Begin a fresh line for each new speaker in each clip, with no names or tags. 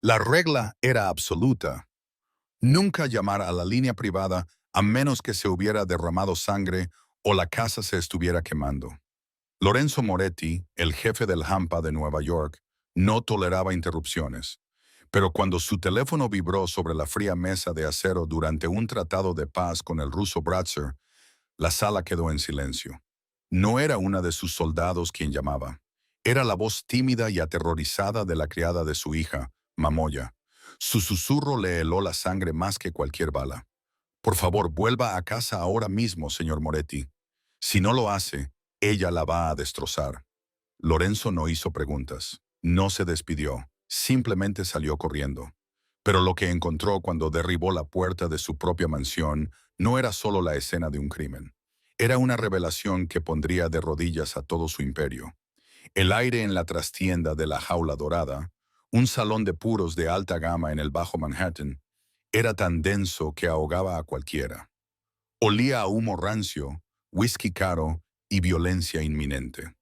La regla era absoluta. Nunca llamar a la línea privada a menos que se hubiera derramado sangre o la casa se estuviera quemando. Lorenzo Moretti, el jefe del Hampa de Nueva York, no toleraba interrupciones. Pero cuando su teléfono vibró sobre la fría mesa de acero durante un tratado de paz con el ruso Bratzer, la sala quedó en silencio. No era una de sus soldados quien llamaba. Era la voz tímida y aterrorizada de la criada de su hija, Mamoya. Su susurro le heló la sangre más que cualquier bala. Por favor, vuelva a casa ahora mismo, señor Moretti. Si no lo hace, ella la va a destrozar. Lorenzo no hizo preguntas. No se despidió. Simplemente salió corriendo. Pero lo que encontró cuando derribó la puerta de su propia mansión no era solo la escena de un crimen. Era una revelación que pondría de rodillas a todo su imperio. El aire en la trastienda de la Jaula Dorada, un salón de puros de alta gama en el Bajo Manhattan, era tan denso que ahogaba a cualquiera. Olía a humo rancio, whisky caro y violencia inminente.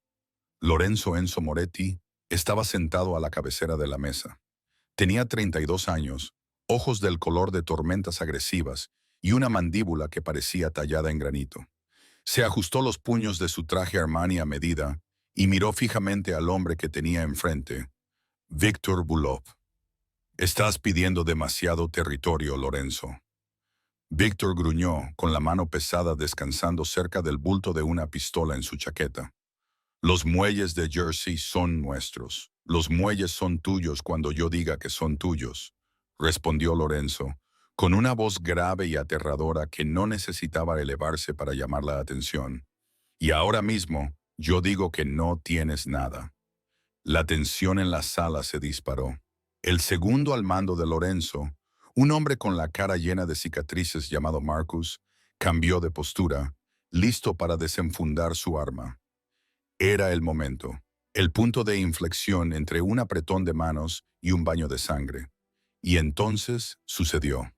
Lorenzo Enzo Moretti estaba sentado a la cabecera de la mesa. Tenía 32 años, ojos del color de tormentas agresivas y una mandíbula que parecía tallada en granito. Se ajustó los puños de su traje Armani a medida y miró fijamente al hombre que tenía enfrente, Víctor Bulov. «Estás pidiendo demasiado territorio, Lorenzo». Víctor gruñó, con la mano pesada descansando cerca del bulto de una pistola en su chaqueta. «Los muelles de Jersey son nuestros. Los muelles son tuyos cuando yo diga que son tuyos», respondió Lorenzo, con una voz grave y aterradora que no necesitaba elevarse para llamar la atención. «Y ahora mismo, yo digo que no tienes nada». La tensión en la sala se disparó. El segundo al mando de Lorenzo, un hombre con la cara llena de cicatrices llamado Marcus, cambió de postura, listo para desenfundar su arma. Era el momento, el punto de inflexión entre un apretón de manos y un baño de sangre. Y entonces sucedió.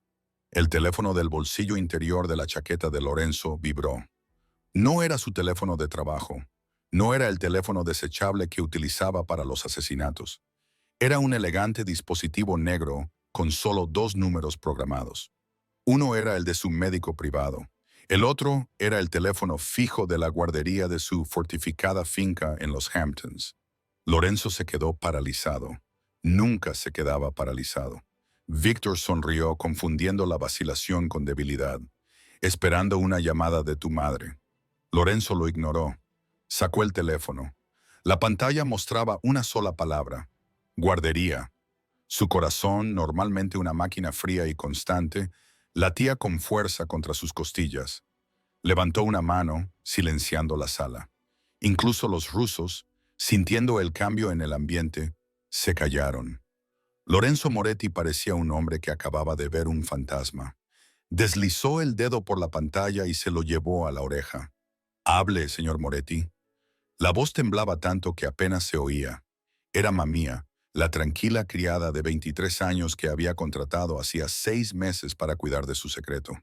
El teléfono del bolsillo interior de la chaqueta de Lorenzo vibró. No era su teléfono de trabajo. No era el teléfono desechable que utilizaba para los asesinatos. Era un elegante dispositivo negro con solo 2 números programados. Uno era el de su médico privado. El otro era el teléfono fijo de la guardería de su fortificada finca en los Hamptons. Lorenzo se quedó paralizado. Nunca se quedaba paralizado. Víctor sonrió confundiendo la vacilación con debilidad, esperando una llamada de tu madre. Lorenzo lo ignoró. Sacó el teléfono. La pantalla mostraba una sola palabra: guardería. Su corazón, normalmente una máquina fría y constante, latía con fuerza contra sus costillas. Levantó una mano, silenciando la sala. Incluso los rusos, sintiendo el cambio en el ambiente, se callaron. Lorenzo Moretti parecía un hombre que acababa de ver un fantasma. Deslizó el dedo por la pantalla y se lo llevó a la oreja. «Hable, señor Moretti». La voz temblaba tanto que apenas se oía. Era Mamía, la tranquila criada de 23 años que había contratado hacía 6 meses para cuidar de su secreto.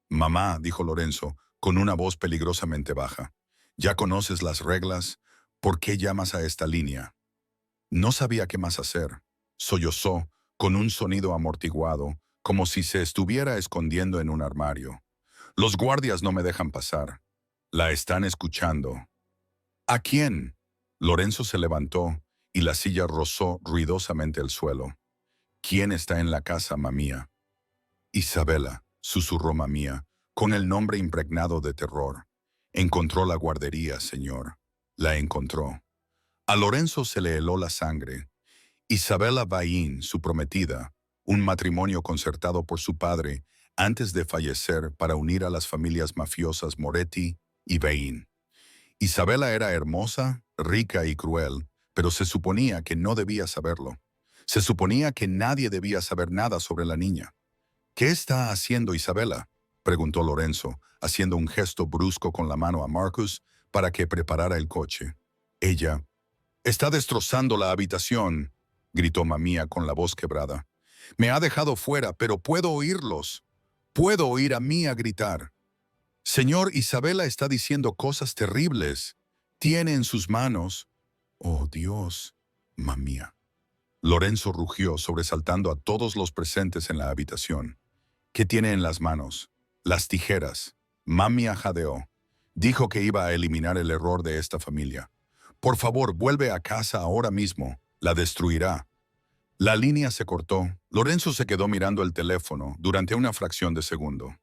«Mamá», dijo Lorenzo, con una voz peligrosamente baja, «ya conoces las reglas. ¿Por qué llamas a esta línea?» No sabía qué más hacer. Sollozó, con un sonido amortiguado, como si se estuviera escondiendo en un armario. «Los guardias no me dejan pasar. La están escuchando». «¿A quién?» Lorenzo se levantó y la silla rozó ruidosamente el suelo. «¿Quién está en la casa, mamía?» «Isabela», susurró Mamía, con el nombre impregnado de terror. «Encontró la guardería, señor. La encontró». A Lorenzo se le heló la sangre. Isabela Bain, su prometida, un matrimonio concertado por su padre antes de fallecer para unir a las familias mafiosas Moretti y Bain. Isabela era hermosa, rica y cruel, pero se suponía que no debía saberlo. Se suponía que nadie debía saber nada sobre la niña. «¿Qué está haciendo Isabela?», preguntó Lorenzo, haciendo un gesto brusco con la mano a Marcus para que preparara el coche. «Ella está destrozando la habitación», gritó Mamía con la voz quebrada. «Me ha dejado fuera, pero puedo oírlos. Puedo oír a Mía gritar. Señor, Isabela está diciendo cosas terribles. Tiene en sus manos». «Oh, Dios, Mamía». Lorenzo rugió, sobresaltando a todos los presentes en la habitación. ¿Qué tiene en las manos? Las tijeras. Mami jadeó. Dijo que iba a eliminar el error de esta familia. Por favor, vuelve a casa ahora mismo. La destruirá. La línea se cortó. Lorenzo se quedó mirando el teléfono durante una fracción de segundo.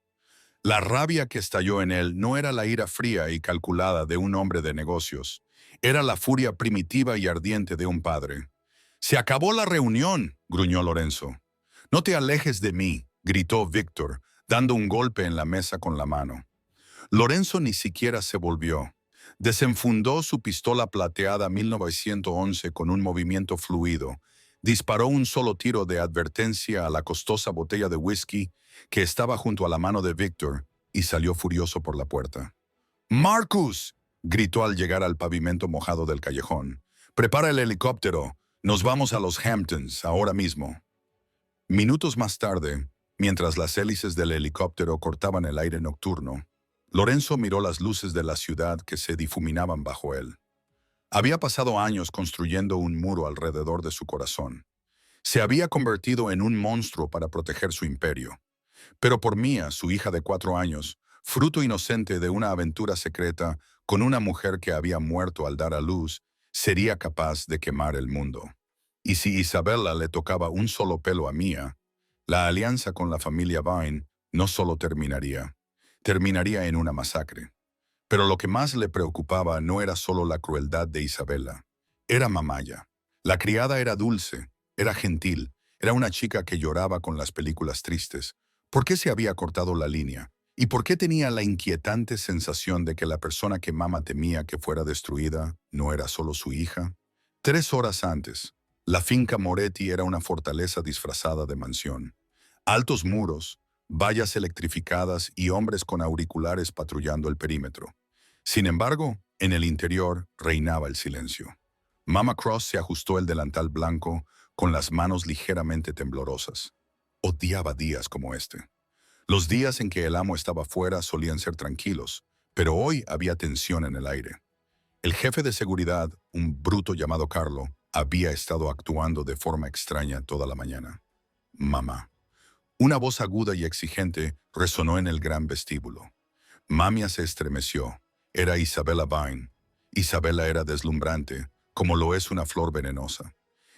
La rabia que estalló en él no era la ira fría y calculada de un hombre de negocios. Era la furia primitiva y ardiente de un padre. «Se acabó la reunión», gruñó Lorenzo. «No te alejes de mí», gritó Víctor, dando un golpe en la mesa con la mano. Lorenzo ni siquiera se volvió. Desenfundó su pistola plateada 1911 con un movimiento fluido. Disparó un solo tiro de advertencia a la costosa botella de whisky que estaba junto a la mano de Víctor y salió furioso por la puerta. «¡Marcus!», gritó al llegar al pavimento mojado del callejón. «Prepara el helicóptero. Nos vamos a los Hamptons ahora mismo». Minutos más tarde, mientras las hélices del helicóptero cortaban el aire nocturno, Lorenzo miró las luces de la ciudad que se difuminaban bajo él. Había pasado años construyendo un muro alrededor de su corazón. Se había convertido en un monstruo para proteger su imperio. Pero por Mia, su hija de 4 años, fruto inocente de una aventura secreta con una mujer que había muerto al dar a luz, sería capaz de quemar el mundo. Y si Isabella le tocaba un solo pelo a Mia, la alianza con la familia Vine no solo terminaría en una masacre. Pero lo que más le preocupaba no era solo la crueldad de Isabella, era Mamaya. La criada era dulce, era gentil, era una chica que lloraba con las películas tristes. ¿Por qué se había cortado la línea? ¿Y por qué tenía la inquietante sensación de que la persona que Mama temía que fuera destruida no era solo su hija? 3 horas antes, la finca Moretti era una fortaleza disfrazada de mansión. Altos muros, vallas electrificadas y hombres con auriculares patrullando el perímetro. Sin embargo, en el interior reinaba el silencio. Mama Cross se ajustó el delantal blanco con las manos ligeramente temblorosas. Odiaba días como este. Los días en que el amo estaba fuera solían ser tranquilos, pero hoy había tensión en el aire. El jefe de seguridad, un bruto llamado Carlo, había estado actuando de forma extraña toda la mañana. Mamá. Una voz aguda y exigente resonó en el gran vestíbulo. Mamia se estremeció. Era Isabella Vine. Isabella era deslumbrante, como lo es una flor venenosa.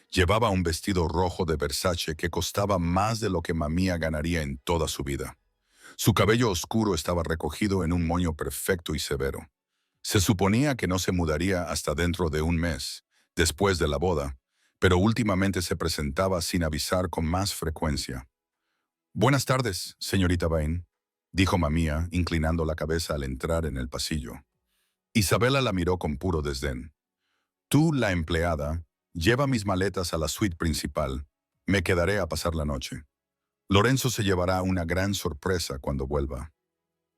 Llevaba un vestido rojo de Versace que costaba más de lo que Mamia ganaría en toda su vida. Su cabello oscuro estaba recogido en un moño perfecto y severo. Se suponía que no se mudaría hasta dentro de un mes, después de la boda, pero últimamente se presentaba sin avisar con más frecuencia. «Buenas tardes, señorita Vine», dijo Mamia, inclinando la cabeza al entrar en el pasillo. Isabella la miró con puro desdén. «Tú, la empleada, lleva mis maletas a la suite principal. Me quedaré a pasar la noche. Lorenzo se llevará una gran sorpresa cuando vuelva».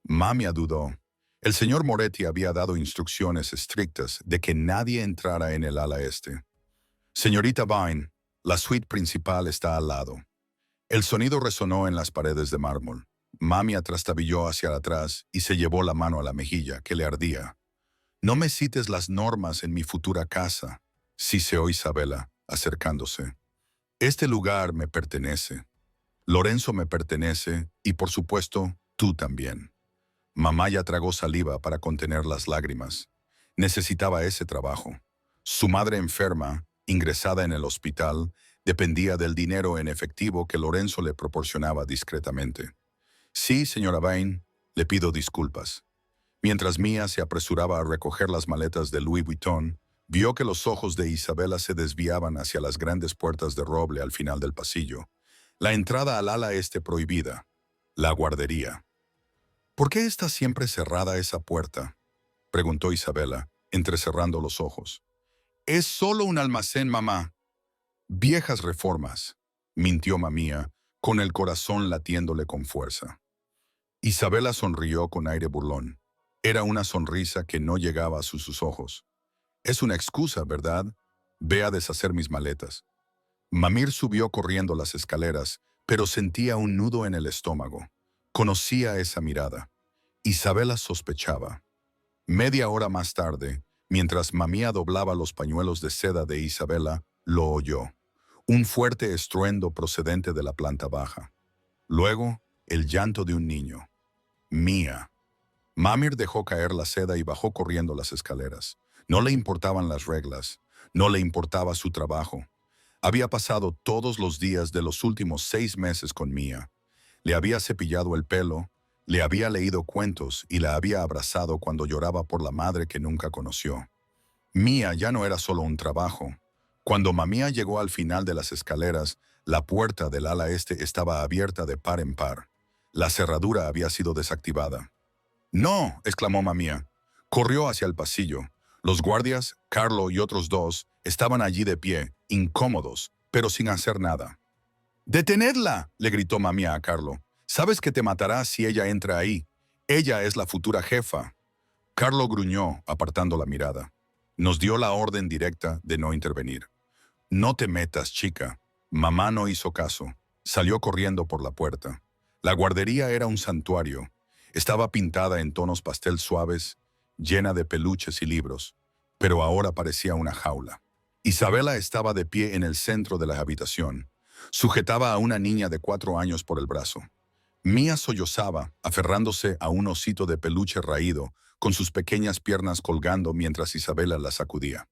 Mamia dudó. El señor Moretti había dado instrucciones estrictas de que nadie entrara en el ala este. «Señorita Vine, la suite principal está al lado». El sonido resonó en las paredes de mármol. Mamia trastabilló hacia atrás y se llevó la mano a la mejilla, que le ardía. «No me cites las normas en mi futura casa», siseó Isabella, acercándose. «Este lugar me pertenece. Lorenzo me pertenece y, por supuesto, tú también». Mamaya tragó saliva para contener las lágrimas. Necesitaba ese trabajo. Su madre enferma, ingresada en el hospital, dependía del dinero en efectivo que Lorenzo le proporcionaba discretamente. «Sí, señora Vine, le pido disculpas». Mientras Mia se apresuraba a recoger las maletas de Louis Vuitton, vio que los ojos de Isabella se desviaban hacia las grandes puertas de roble al final del pasillo. La entrada al ala este prohibida. La guardería. «¿Por qué está siempre cerrada esa puerta?», preguntó Isabella, entrecerrando los ojos. «Es solo un almacén, mamá». «Viejas reformas», mintió Mamia, con el corazón latiéndole con fuerza. Isabella sonrió con aire burlón. Era una sonrisa que no llegaba a sus ojos. «Es una excusa, ¿verdad? Ve a deshacer mis maletas». Mamir subió corriendo las escaleras, pero sentía un nudo en el estómago. Conocía esa mirada. Isabella sospechaba. Media hora más tarde, mientras Mamia doblaba los pañuelos de seda de Isabella, lo oyó. Un fuerte estruendo procedente de la planta baja. Luego, el llanto de un niño. Mía. Mamir dejó caer la seda y bajó corriendo las escaleras. No le importaban las reglas, no le importaba su trabajo. Había pasado todos los días de los últimos 6 meses con Mía. Le había cepillado el pelo, le había leído cuentos y la había abrazado cuando lloraba por la madre que nunca conoció. Mía ya no era solo un trabajo. Cuando Mamía llegó al final de las escaleras, la puerta del ala este estaba abierta de par en par. La cerradura había sido desactivada. «¡No!», exclamó Mamía. Corrió hacia el pasillo. Los guardias, Carlo y otros dos, estaban allí de pie, incómodos, pero sin hacer nada. «¡Detenedla!», le gritó Mamía a Carlo. «Sabes que te matará si ella entra ahí. Ella es la futura jefa». Carlo gruñó, apartando la mirada. Nos dio la orden directa de no intervenir. «No te metas, chica». Mamá no hizo caso. Salió corriendo por la puerta. La guardería era un santuario. Estaba pintada en tonos pastel suaves, llena de peluches y libros, pero ahora parecía una jaula. Isabela estaba de pie en el centro de la habitación. Sujetaba a una niña de 4 años por el brazo. Mía sollozaba, aferrándose a un osito de peluche raído, con sus pequeñas piernas colgando mientras Isabela la sacudía.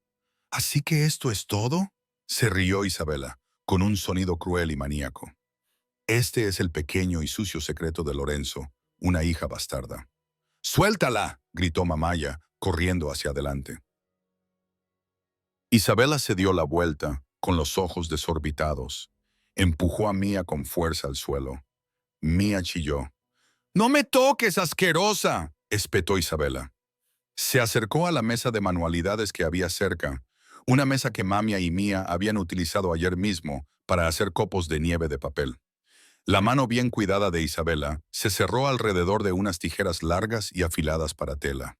«¿Así que esto es todo?», se rió Isabela, con un sonido cruel y maníaco. «Este es el pequeño y sucio secreto de Lorenzo, una hija bastarda». «¡Suéltala!», gritó Mamaya, corriendo hacia adelante. Isabela se dio la vuelta, con los ojos desorbitados. Empujó a Mía con fuerza al suelo. Mía chilló. «¡No me toques, asquerosa!», espetó Isabela. Se acercó a la mesa de manualidades que había cerca, una mesa que Mamia y Mía habían utilizado ayer mismo para hacer copos de nieve de papel. La mano bien cuidada de Isabela se cerró alrededor de unas tijeras largas y afiladas para tela.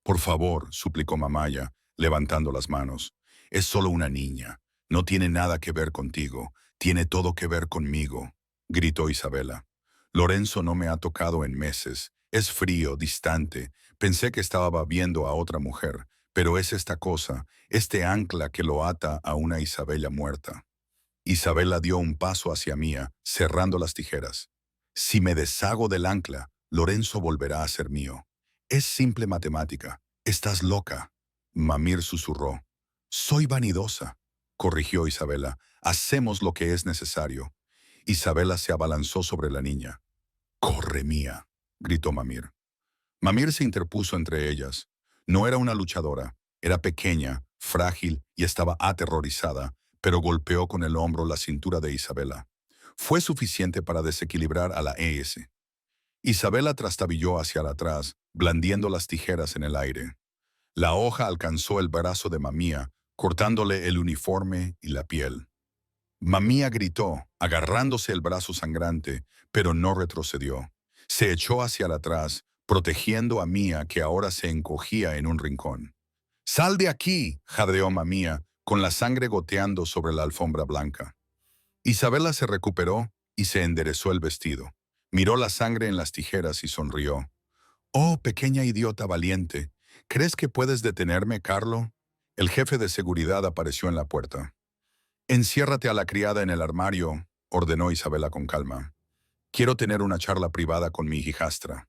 «Por favor», suplicó Mamaya, levantando las manos. «Es solo una niña. No tiene nada que ver contigo. Tiene todo que ver conmigo», gritó Isabela. «Lorenzo no me ha tocado en meses. Es frío, distante. Pensé que estaba viendo a otra mujer, pero es esta cosa, este ancla que lo ata a una Isabela muerta». Isabela dio un paso hacia Mía, cerrando las tijeras. «Si me deshago del ancla, Lorenzo volverá a ser mío. Es simple matemática. Estás loca». Mamir susurró. «Soy vanidosa», corrigió Isabela. «Hacemos lo que es necesario». Isabela se abalanzó sobre la niña. «¡Corre, Mía!», gritó Mamir. Mamir se interpuso entre ellas. No era una luchadora. Era pequeña, frágil y estaba aterrorizada, pero golpeó con el hombro la cintura de Isabela. Fue suficiente para desequilibrar a la ES. Isabela trastabilló hacia atrás, blandiendo las tijeras en el aire. La hoja alcanzó el brazo de Mamía, cortándole el uniforme y la piel. Mamía gritó, agarrándose el brazo sangrante, pero no retrocedió. Se echó hacia atrás, protegiendo a Mía, que ahora se encogía en un rincón. «¡Sal de aquí!», jadeó Mamía, con la sangre goteando sobre la alfombra blanca. Isabela se recuperó y se enderezó el vestido. Miró la sangre en las tijeras y sonrió. «Oh, pequeña idiota valiente, ¿crees que puedes detenerme, Carlo?». El jefe de seguridad apareció en la puerta. «Enciérrate a la criada en el armario», ordenó Isabela con calma. «Quiero tener una charla privada con mi hijastra».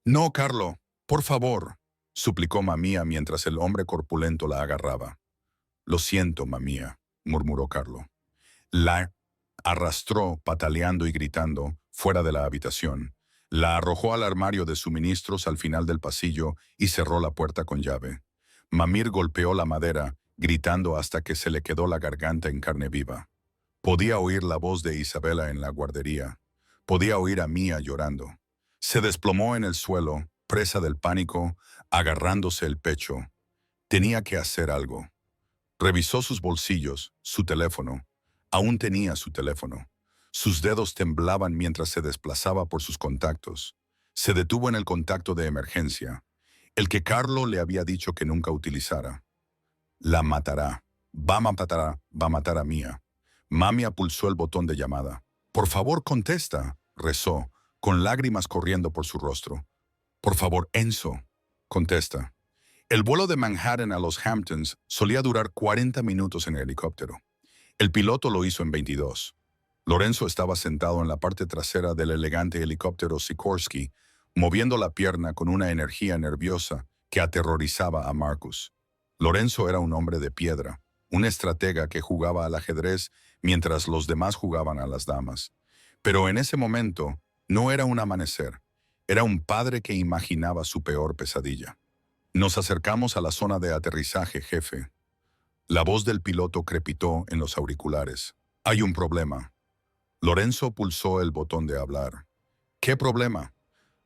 «No, Carlo, por favor», suplicó Mamía mientras el hombre corpulento la agarraba. «Lo siento, Mamía», murmuró Carlo. La arrastró, pataleando y gritando, fuera de la habitación. La arrojó al armario de suministros al final del pasillo y cerró la puerta con llave. Mamir golpeó la madera, gritando hasta que se le quedó la garganta en carne viva. Podía oír la voz de Isabela en la guardería. Podía oír a Mía llorando. Se desplomó en el suelo, presa del pánico, agarrándose el pecho. Tenía que hacer algo. Revisó sus bolsillos, su teléfono. Aún tenía su teléfono. Sus dedos temblaban mientras se desplazaba por sus contactos. Se detuvo en el contacto de emergencia, el que Carlo le había dicho que nunca utilizara. «La matará. Va a matar a Mía». Mamia pulsó el botón de llamada. «Por favor, contesta», rezó, con lágrimas corriendo por su rostro. «Por favor, Enzo, contesta». El vuelo de Manhattan a los Hamptons solía durar 40 minutos en el helicóptero. El piloto lo hizo en 22. Lorenzo estaba sentado en la parte trasera del elegante helicóptero Sikorsky, moviendo la pierna con una energía nerviosa que aterrorizaba a Marcus. Lorenzo era un hombre de piedra, un estratega que jugaba al ajedrez mientras los demás jugaban a las damas. Pero en ese momento no era un amanecer, era un padre que imaginaba su peor pesadilla. Nos acercamos a la zona de aterrizaje, jefe. La voz del piloto crepitó en los auriculares. Hay un problema. Lorenzo pulsó el botón de hablar. ¿Qué problema?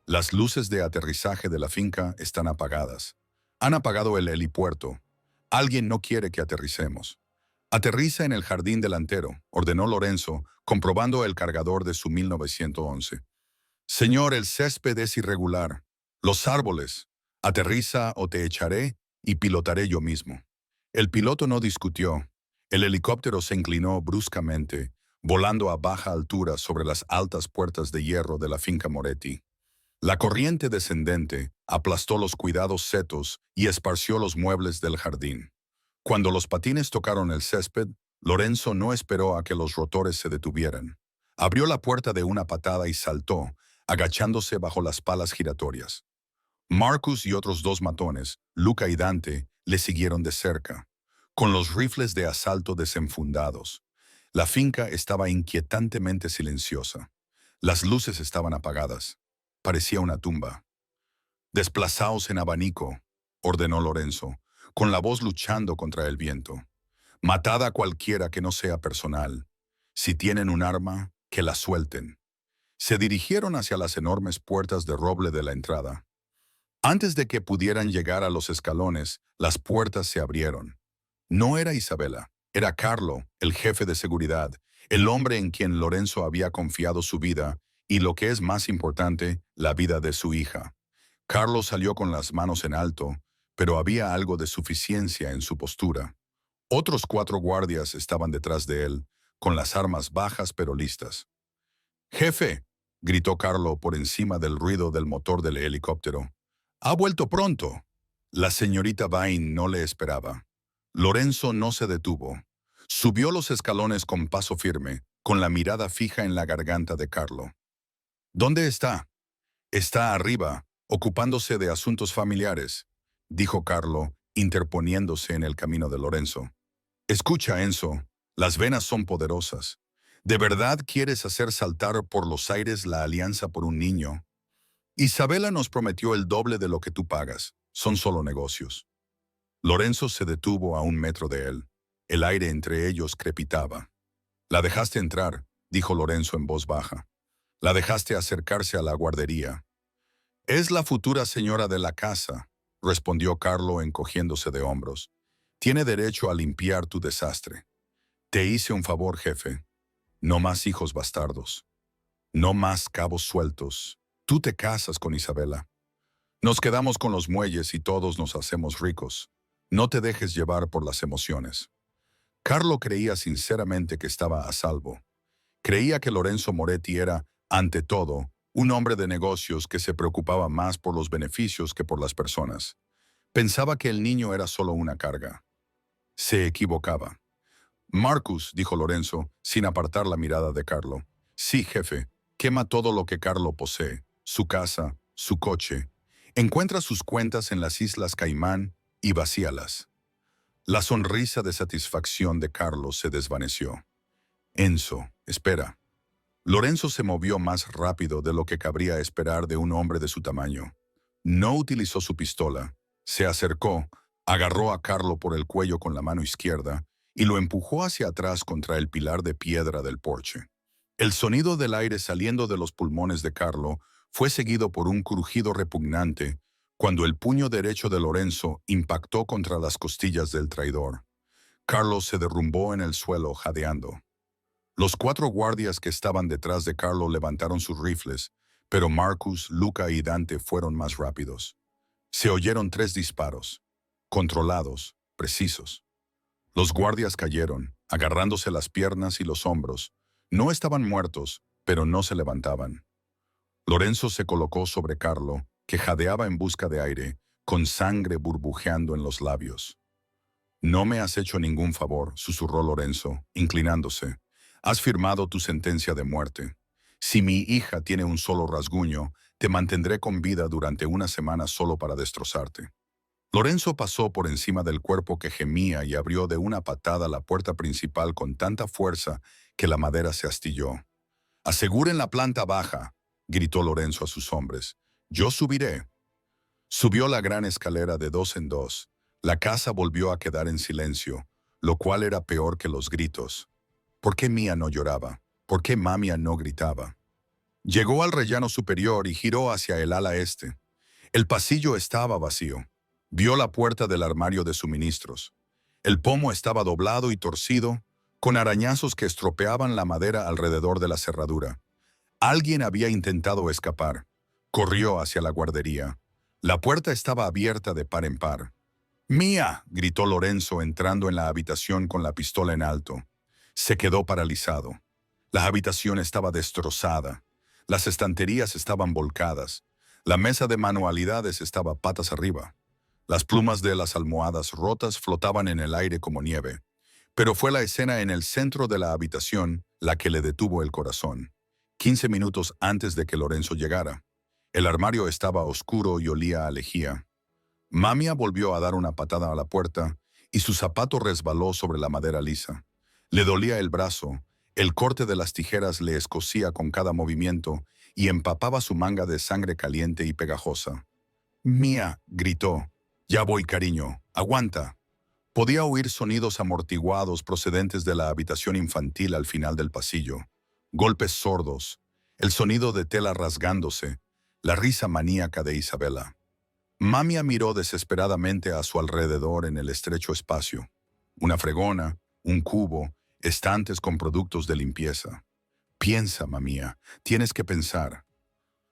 Las luces de aterrizaje de la finca están apagadas. Han apagado el helipuerto. Alguien no quiere que aterricemos. Aterriza en el jardín delantero, ordenó Lorenzo, comprobando el cargador de su 1911. Señor, el césped es irregular. Los árboles. Aterriza o te echaré y pilotaré yo mismo. El piloto no discutió. El helicóptero se inclinó bruscamente, volando a baja altura sobre las altas puertas de hierro de la finca Moretti. La corriente descendente aplastó los cuidados setos y esparció los muebles del jardín. Cuando los patines tocaron el césped, Lorenzo no esperó a que los rotores se detuvieran. Abrió la puerta de una patada y saltó, agachándose bajo las palas giratorias. Marcus y otros dos matones, Luca y Dante, le siguieron de cerca, con los rifles de asalto desenfundados. La finca estaba inquietantemente silenciosa. Las luces estaban apagadas. Parecía una tumba. «Desplazaos en abanico», ordenó Lorenzo, con la voz luchando contra el viento. «Matad a cualquiera que no sea personal. Si tienen un arma, que la suelten». Se dirigieron hacia las enormes puertas de roble de la entrada. Antes de que pudieran llegar a los escalones, las puertas se abrieron. No era Isabela, era Carlo, el jefe de seguridad, el hombre en quien Lorenzo había confiado su vida y, lo que es más importante, la vida de su hija. Carlo salió con las manos en alto, pero había algo de suficiencia en su postura. Otros 4 guardias estaban detrás de él, con las armas bajas pero listas. «Jefe», gritó Carlo por encima del ruido del motor del helicóptero. «¡Ha vuelto pronto!». La señorita Vine no le esperaba. Lorenzo no se detuvo. Subió los escalones con paso firme, con la mirada fija en la garganta de Carlo. «¿Dónde está?» «Está arriba, ocupándose de asuntos familiares», dijo Carlo, interponiéndose en el camino de Lorenzo. «Escucha, Enzo, las venas son poderosas. ¿De verdad quieres hacer saltar por los aires la alianza por un niño? Isabela nos prometió el doble de lo que tú pagas. Son solo negocios». Lorenzo se detuvo a 1 metro de él. El aire entre ellos crepitaba. «La dejaste entrar», dijo Lorenzo en voz baja. «La dejaste acercarse a la guardería». «Es la futura señora de la casa», respondió Carlo encogiéndose de hombros. «Tiene derecho a limpiar tu desastre. Te hice un favor, jefe. No más hijos bastardos. No más cabos sueltos. Tú te casas con Isabela. Nos quedamos con los muelles y todos nos hacemos ricos. No te dejes llevar por las emociones». Carlo creía sinceramente que estaba a salvo. Creía que Lorenzo Moretti era, ante todo, un hombre de negocios que se preocupaba más por los beneficios que por las personas. Pensaba que el niño era solo una carga. Se equivocaba. «Marcus», dijo Lorenzo, sin apartar la mirada de Carlo. «Sí, jefe, quema todo lo que Carlo posee, su casa, su coche. Encuentra sus cuentas en las Islas Caimán y vacíalas». La sonrisa de satisfacción de Carlo se desvaneció. «Enzo, espera». Lorenzo se movió más rápido de lo que cabría esperar de un hombre de su tamaño. No utilizó su pistola. Se acercó, agarró a Carlo por el cuello con la mano izquierda y lo empujó hacia atrás contra el pilar de piedra del porche. El sonido del aire saliendo de los pulmones de Carlo fue seguido por un crujido repugnante cuando el puño derecho de Lorenzo impactó contra las costillas del traidor. Carlo se derrumbó en el suelo jadeando. Los 4 guardias que estaban detrás de Carlo levantaron sus rifles, pero Marcus, Luca y Dante fueron más rápidos. Se oyeron 3 disparos, controlados, precisos. Los guardias cayeron, agarrándose las piernas y los hombros. No estaban muertos, pero no se levantaban. Lorenzo se colocó sobre Carlo, que jadeaba en busca de aire, con sangre burbujeando en los labios. No me has hecho ningún favor, susurró Lorenzo, inclinándose. Has firmado tu sentencia de muerte. Si mi hija tiene un solo rasguño, te mantendré con vida durante una semana solo para destrozarte. Lorenzo pasó por encima del cuerpo que gemía y abrió de una patada la puerta principal con tanta fuerza que la madera se astilló. «Aseguren la planta baja», gritó Lorenzo a sus hombres. «Yo subiré». Subió la gran escalera de dos en dos. La casa volvió a quedar en silencio, lo cual era peor que los gritos. ¿Por qué Mía no lloraba? ¿Por qué Mamia no gritaba? Llegó al rellano superior y giró hacia el ala este. El pasillo estaba vacío. Vio la puerta del armario de suministros. El pomo estaba doblado y torcido, con arañazos que estropeaban la madera alrededor de la cerradura. Alguien había intentado escapar. Corrió hacia la guardería. La puerta estaba abierta de par en par. «¡Mía!», gritó Lorenzo entrando en la habitación con la pistola en alto. Se quedó paralizado. La habitación estaba destrozada. Las estanterías estaban volcadas. La mesa de manualidades estaba patas arriba. Las plumas de las almohadas rotas flotaban en el aire como nieve. Pero fue la escena en el centro de la habitación la que le detuvo el corazón. 15 minutos antes de que Lorenzo llegara. El armario estaba oscuro y olía a lejía. Mamia volvió a dar una patada a la puerta y su zapato resbaló sobre la madera lisa. Le dolía el brazo, el corte de las tijeras le escocía con cada movimiento y empapaba su manga de sangre caliente y pegajosa. «Mía», gritó. «Ya voy, cariño. Aguanta». Podía oír sonidos amortiguados procedentes de la habitación infantil al final del pasillo. Golpes sordos, el sonido de tela rasgándose, la risa maníaca de Isabela. Mamia miró desesperadamente a su alrededor en el estrecho espacio. Una fregona, un cubo, estantes con productos de limpieza. «Piensa, mamía, tienes que pensar».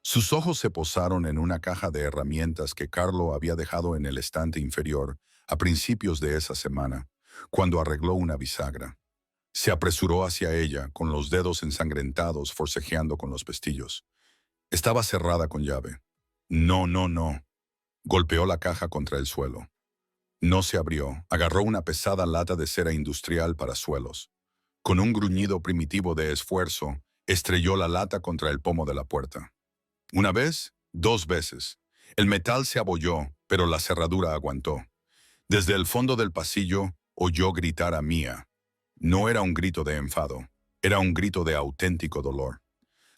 Sus ojos se posaron en una caja de herramientas que Carlo había dejado en el estante inferior a principios de esa semana, cuando arregló una bisagra. Se apresuró hacia ella, con los dedos ensangrentados forcejeando con los pestillos. Estaba cerrada con llave. «No, no, no». Golpeó la caja contra el suelo. No se abrió. Agarró una pesada lata de cera industrial para suelos. Con un gruñido primitivo de esfuerzo, estrelló la lata contra el pomo de la puerta. Una vez, dos veces. El metal se abolló, pero la cerradura aguantó. Desde el fondo del pasillo, oyó gritar a Mía. No era un grito de enfado, era un grito de auténtico dolor.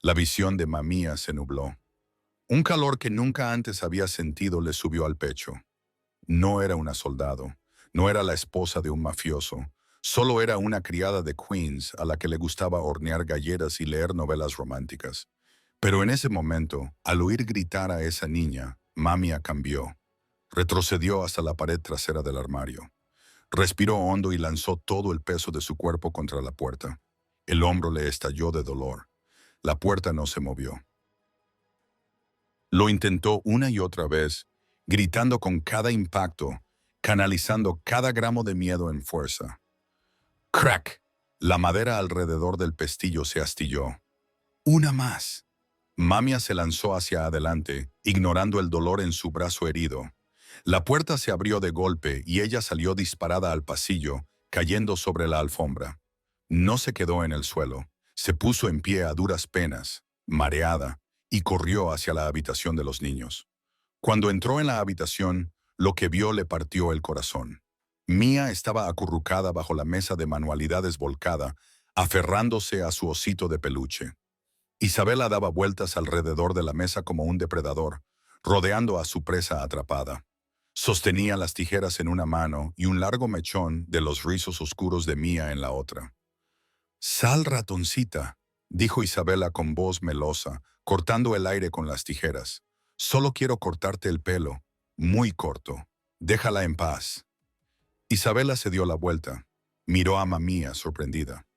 La visión de Mamía se nubló. Un calor que nunca antes había sentido le subió al pecho. No era una soldado, no era la esposa de un mafioso, solo era una criada de Queens a la que le gustaba hornear galletas y leer novelas románticas. Pero en ese momento, al oír gritar a esa niña, Mamia cambió. Retrocedió hasta la pared trasera del armario. Respiró hondo y lanzó todo el peso de su cuerpo contra la puerta. El hombro le estalló de dolor. La puerta no se movió. Lo intentó una y otra vez, gritando con cada impacto, canalizando cada gramo de miedo en fuerza. ¡Crack! La madera alrededor del pestillo se astilló. «Una más». Mamia se lanzó hacia adelante, ignorando el dolor en su brazo herido. La puerta se abrió de golpe y ella salió disparada al pasillo, cayendo sobre la alfombra. No se quedó en el suelo. Se puso en pie a duras penas, mareada, y corrió hacia la habitación de los niños. Cuando entró en la habitación, lo que vio le partió el corazón. Mía estaba acurrucada bajo la mesa de manualidades volcada, aferrándose a su osito de peluche. Isabela daba vueltas alrededor de la mesa como un depredador, rodeando a su presa atrapada. Sostenía las tijeras en una mano y un largo mechón de los rizos oscuros de Mía en la otra. «Sal, ratoncita», dijo Isabela con voz melosa, cortando el aire con las tijeras. «Solo quiero cortarte el pelo, muy corto. Déjala en paz». Isabela se dio la vuelta. Miró a Mamía sorprendida.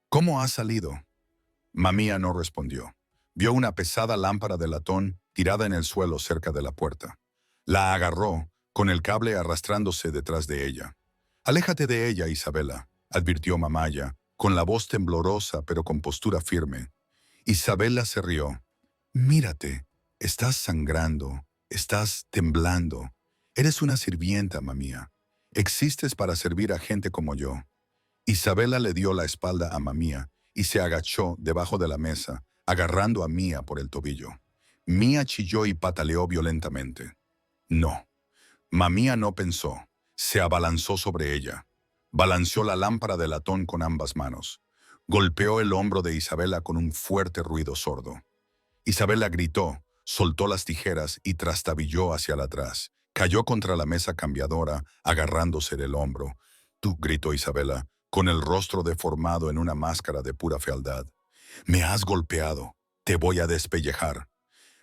«¿Cómo has salido?» Mamía no respondió. Vio una pesada lámpara de latón tirada en el suelo cerca de la puerta. La agarró, con el cable arrastrándose detrás de ella. «Aléjate de ella, Isabela», advirtió Mamaya, con la voz temblorosa pero con postura firme. Isabela se rió. «Mírate, estás sangrando, estás temblando. Eres una sirvienta, mamía. Existes para servir a gente como yo. Isabela le dio la espalda a Mamía y se agachó debajo de la mesa, agarrando a Mía por el tobillo. Mía chilló y pataleó violentamente. No. Mamía no pensó. Se abalanzó sobre ella. Balanceó la lámpara de latón con ambas manos. Golpeó el hombro de Isabela con un fuerte ruido sordo. Isabela gritó, soltó las tijeras y trastabilló hacia atrás. Cayó contra la mesa cambiadora, agarrándose del hombro. Tú, gritó Isabela, con el rostro deformado en una máscara de pura fealdad. Me has golpeado. Te voy a despellejar.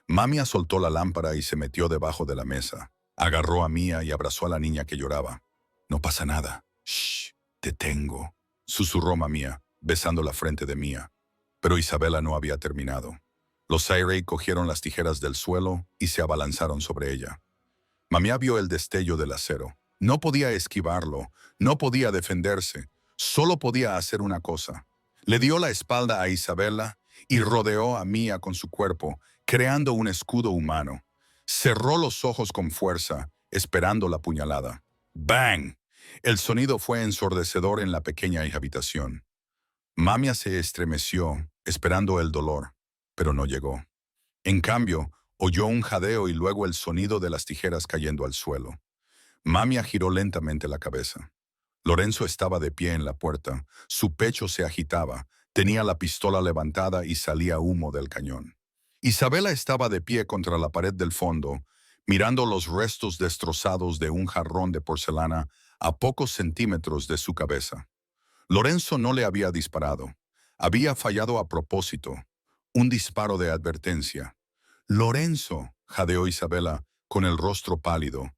Mamia soltó la lámpara y se metió debajo de la mesa. Agarró a Mía y abrazó a la niña que lloraba. No pasa nada. Shh, te tengo, susurró Mamia, besando la frente de Mía. Pero Isabela no había terminado. Los Airey cogieron las tijeras del suelo y se abalanzaron sobre ella. Mamia vio el destello del acero. No podía esquivarlo, no podía defenderse, solo podía hacer una cosa. Le dio la espalda a Isabela y rodeó a Mía con su cuerpo, creando un escudo humano. Cerró los ojos con fuerza, esperando la puñalada. ¡Bang! El sonido fue ensordecedor en la pequeña habitación. Mamia se estremeció, esperando el dolor, pero no llegó. En cambio, oyó un jadeo y luego el sonido de las tijeras cayendo al suelo. Mamia giró lentamente la cabeza. Lorenzo estaba de pie en la puerta, su pecho se agitaba, tenía la pistola levantada y salía humo del cañón. Isabela estaba de pie contra la pared del fondo, mirando los restos destrozados de un jarrón de porcelana a pocos centímetros de su cabeza. Lorenzo no le había disparado. Había fallado a propósito. Un disparo de advertencia. Lorenzo, jadeó Isabela, con el rostro pálido.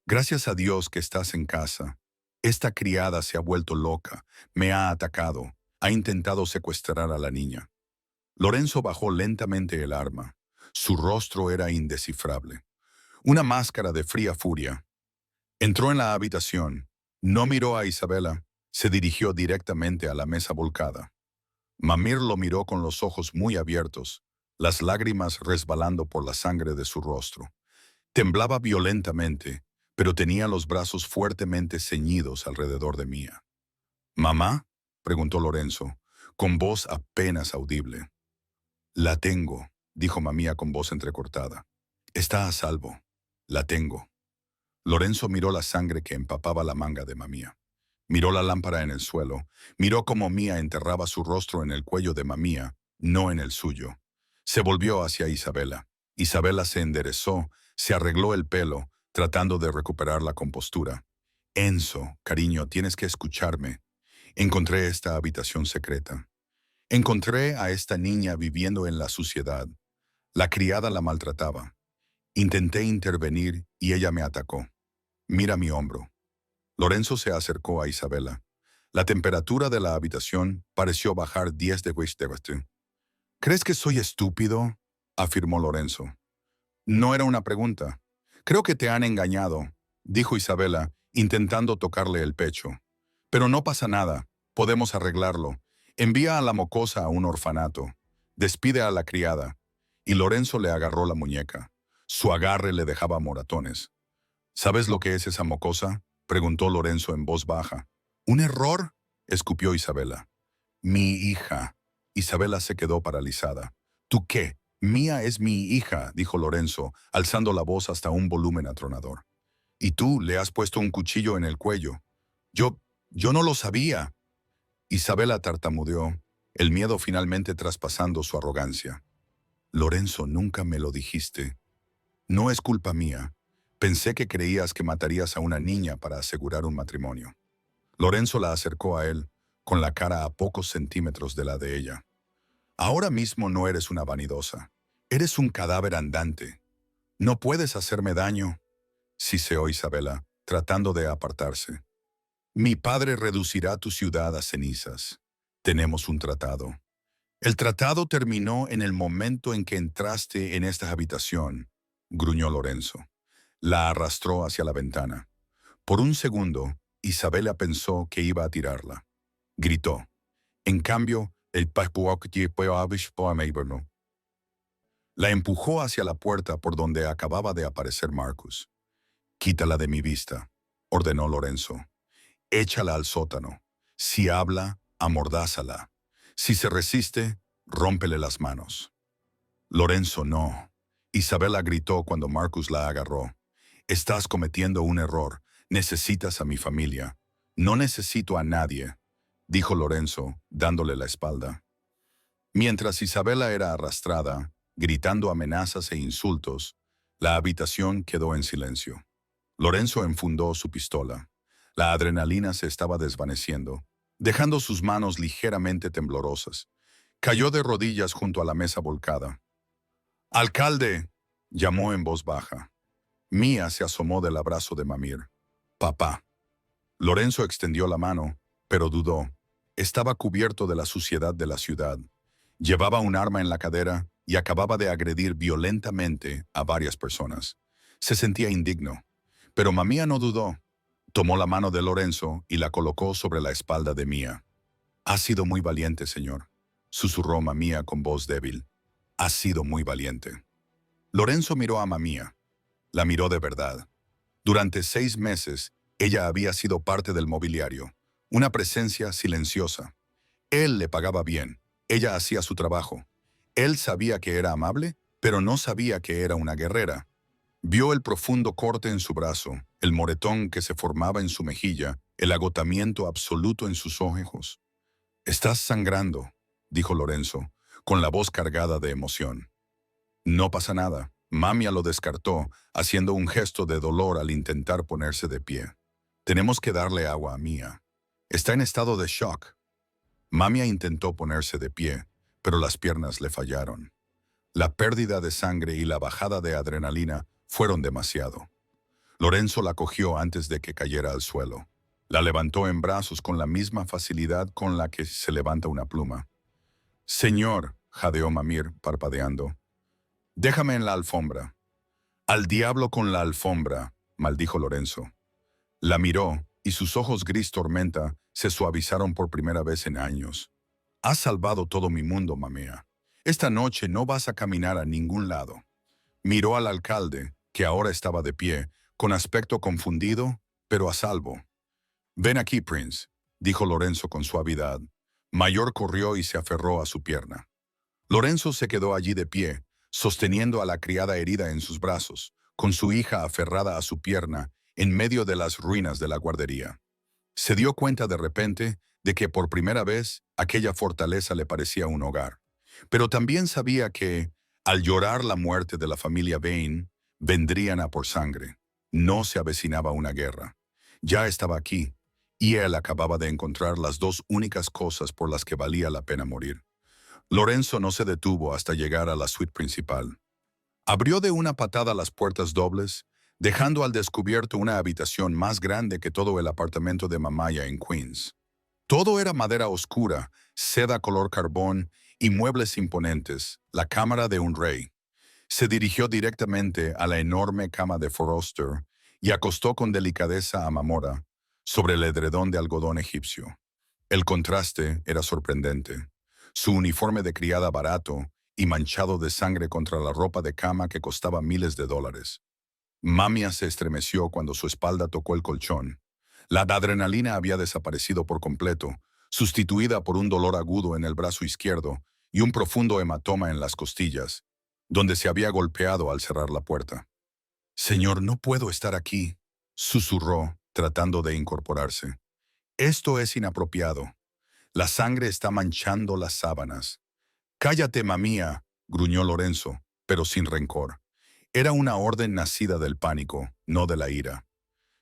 Gracias a Dios que estás en casa. Esta criada se ha vuelto loca, me ha atacado, ha intentado secuestrar a la niña. Lorenzo bajó lentamente el arma. Su rostro era indescifrable. Una máscara de fría furia. Entró en la habitación. No miró a Isabela. Se dirigió directamente a la mesa volcada. Mamir lo miró con los ojos muy abiertos, las lágrimas resbalando por la sangre de su rostro. Temblaba violentamente, pero tenía los brazos fuertemente ceñidos alrededor de Mía. ¿Mamá?, preguntó Lorenzo, con voz apenas audible. La tengo, dijo Mamía con voz entrecortada. Está a salvo. La tengo. Lorenzo miró la sangre que empapaba la manga de Mamía. Miró la lámpara en el suelo. Miró cómo Mía enterraba su rostro en el cuello de Mamía, no en el suyo. Se volvió hacia Isabela. Isabela se enderezó, se arregló el pelo, tratando de recuperar la compostura. Enzo, cariño, tienes que escucharme. Encontré esta habitación secreta. Encontré a esta niña viviendo en la suciedad. La criada la maltrataba. Intenté intervenir y ella me atacó. Mira mi hombro. Lorenzo se acercó a Isabela. La temperatura de la habitación pareció bajar 10 degrees. ¿Crees que soy estúpido?, afirmó Lorenzo. No era una pregunta. Creo que te han engañado, dijo Isabela, intentando tocarle el pecho. Pero no pasa nada. Podemos arreglarlo. Envía a la mocosa a un orfanato. Despide a la criada. Y Lorenzo le agarró la muñeca. Su agarre le dejaba moratones. ¿Sabes lo que es esa mocosa?, preguntó Lorenzo en voz baja. ¿Un error?, escupió Isabela. Mi hija. Isabela se quedó paralizada. ¿Tú qué? Mía es mi hija, dijo Lorenzo, alzando la voz hasta un volumen atronador. Y tú le has puesto un cuchillo en el cuello. Yo no lo sabía. Isabela tartamudeó, el miedo finalmente traspasando su arrogancia. Lorenzo, nunca me lo dijiste. No es culpa mía. Pensé que creías que matarías a una niña para asegurar un matrimonio. Lorenzo la acercó a él, con la cara a pocos centímetros de la de ella. Ahora mismo no eres una vanidosa. Eres un cadáver andante. No puedes hacerme daño, siseó Isabela, tratando de apartarse. Mi padre reducirá tu ciudad a cenizas. Tenemos un tratado. El tratado terminó en el momento en que entraste en esta habitación, gruñó Lorenzo. La arrastró hacia la ventana. Por un segundo, Isabela pensó que iba a tirarla. Gritó. En cambio, la empujó hacia la puerta por donde acababa de aparecer Marcus. Quítala de mi vista, ordenó Lorenzo. Échala al sótano. Si habla, amordázala. Si se resiste, rómpele las manos. Lorenzo, no. Isabela gritó cuando Marcus la agarró. Estás cometiendo un error. Necesitas a mi familia. No necesito a nadie, dijo Lorenzo, dándole la espalda. Mientras Isabela era arrastrada, gritando amenazas e insultos, la habitación quedó en silencio. Lorenzo enfundó su pistola. La adrenalina se estaba desvaneciendo, dejando sus manos ligeramente temblorosas. Cayó de rodillas junto a la mesa volcada. «¡Alcalde!», llamó en voz baja. Mía se asomó del abrazo de Mamir. «Papá». Lorenzo extendió la mano, pero dudó. Estaba cubierto de la suciedad de la ciudad. Llevaba un arma en la cadera y acababa de agredir violentamente a varias personas. Se sentía indigno. Pero Mamía no dudó. Tomó la mano de Lorenzo y la colocó sobre la espalda de Mía. «Ha sido muy valiente, señor», susurró Mamía con voz débil. «Ha sido muy valiente». Lorenzo miró a Mamía. La miró de verdad. Durante 6 meses, ella había sido parte del mobiliario, una presencia silenciosa. Él le pagaba bien, ella hacía su trabajo. Él sabía que era amable, pero no sabía que era una guerrera. Vio el profundo corte en su brazo, el moretón que se formaba en su mejilla, el agotamiento absoluto en sus ojos. «Estás sangrando», dijo Lorenzo, con la voz cargada de emoción. «No pasa nada». Mamia lo descartó, haciendo un gesto de dolor al intentar ponerse de pie. «Tenemos que darle agua a Mía. Está en estado de shock». Mamia intentó ponerse de pie, pero las piernas le fallaron. La pérdida de sangre y la bajada de adrenalina fueron demasiado. Lorenzo la cogió antes de que cayera al suelo. La levantó en brazos con la misma facilidad con la que se levanta una pluma. «Señor», jadeó Mamir, parpadeando. «Déjame en la alfombra». «Al diablo con la alfombra», maldijo Lorenzo. La miró y sus ojos gris tormenta se suavizaron por primera vez en años. «Has salvado todo mi mundo, Mamea. Esta noche no vas a caminar a ningún lado». Miró al alcalde, que ahora estaba de pie, con aspecto confundido, pero a salvo. «Ven aquí, Prince», dijo Lorenzo con suavidad. Mayor corrió y se aferró a su pierna. Lorenzo se quedó allí de pie, sosteniendo a la criada herida en sus brazos, con su hija aferrada a su pierna, en medio de las ruinas de la guardería. Se dio cuenta de repente de que por primera vez aquella fortaleza le parecía un hogar. Pero también sabía que, al llorar la muerte de la familia Vane, vendrían a por sangre. No se avecinaba una guerra. Ya estaba aquí, y él acababa de encontrar las 2 únicas cosas por las que valía la pena morir. Lorenzo no se detuvo hasta llegar a la suite principal. Abrió de una patada las puertas dobles, dejando al descubierto una habitación más grande que todo el apartamento de Mamaya en Queens. Todo era madera oscura, seda color carbón y muebles imponentes, la cámara de un rey. Se dirigió directamente a la enorme cama de Forrester y acostó con delicadeza a Mamora sobre el edredón de algodón egipcio. El contraste era sorprendente. Su uniforme de criada barato y manchado de sangre contra la ropa de cama que costaba miles de dólares. Mamia se estremeció cuando su espalda tocó el colchón. La adrenalina había desaparecido por completo, sustituida por un dolor agudo en el brazo izquierdo y un profundo hematoma en las costillas, donde se había golpeado al cerrar la puerta. «Señor, no puedo estar aquí», susurró, tratando de incorporarse. «Esto es inapropiado. La sangre está manchando las sábanas». «Cállate, mamía», gruñó Lorenzo, pero sin rencor. Era una orden nacida del pánico, no de la ira.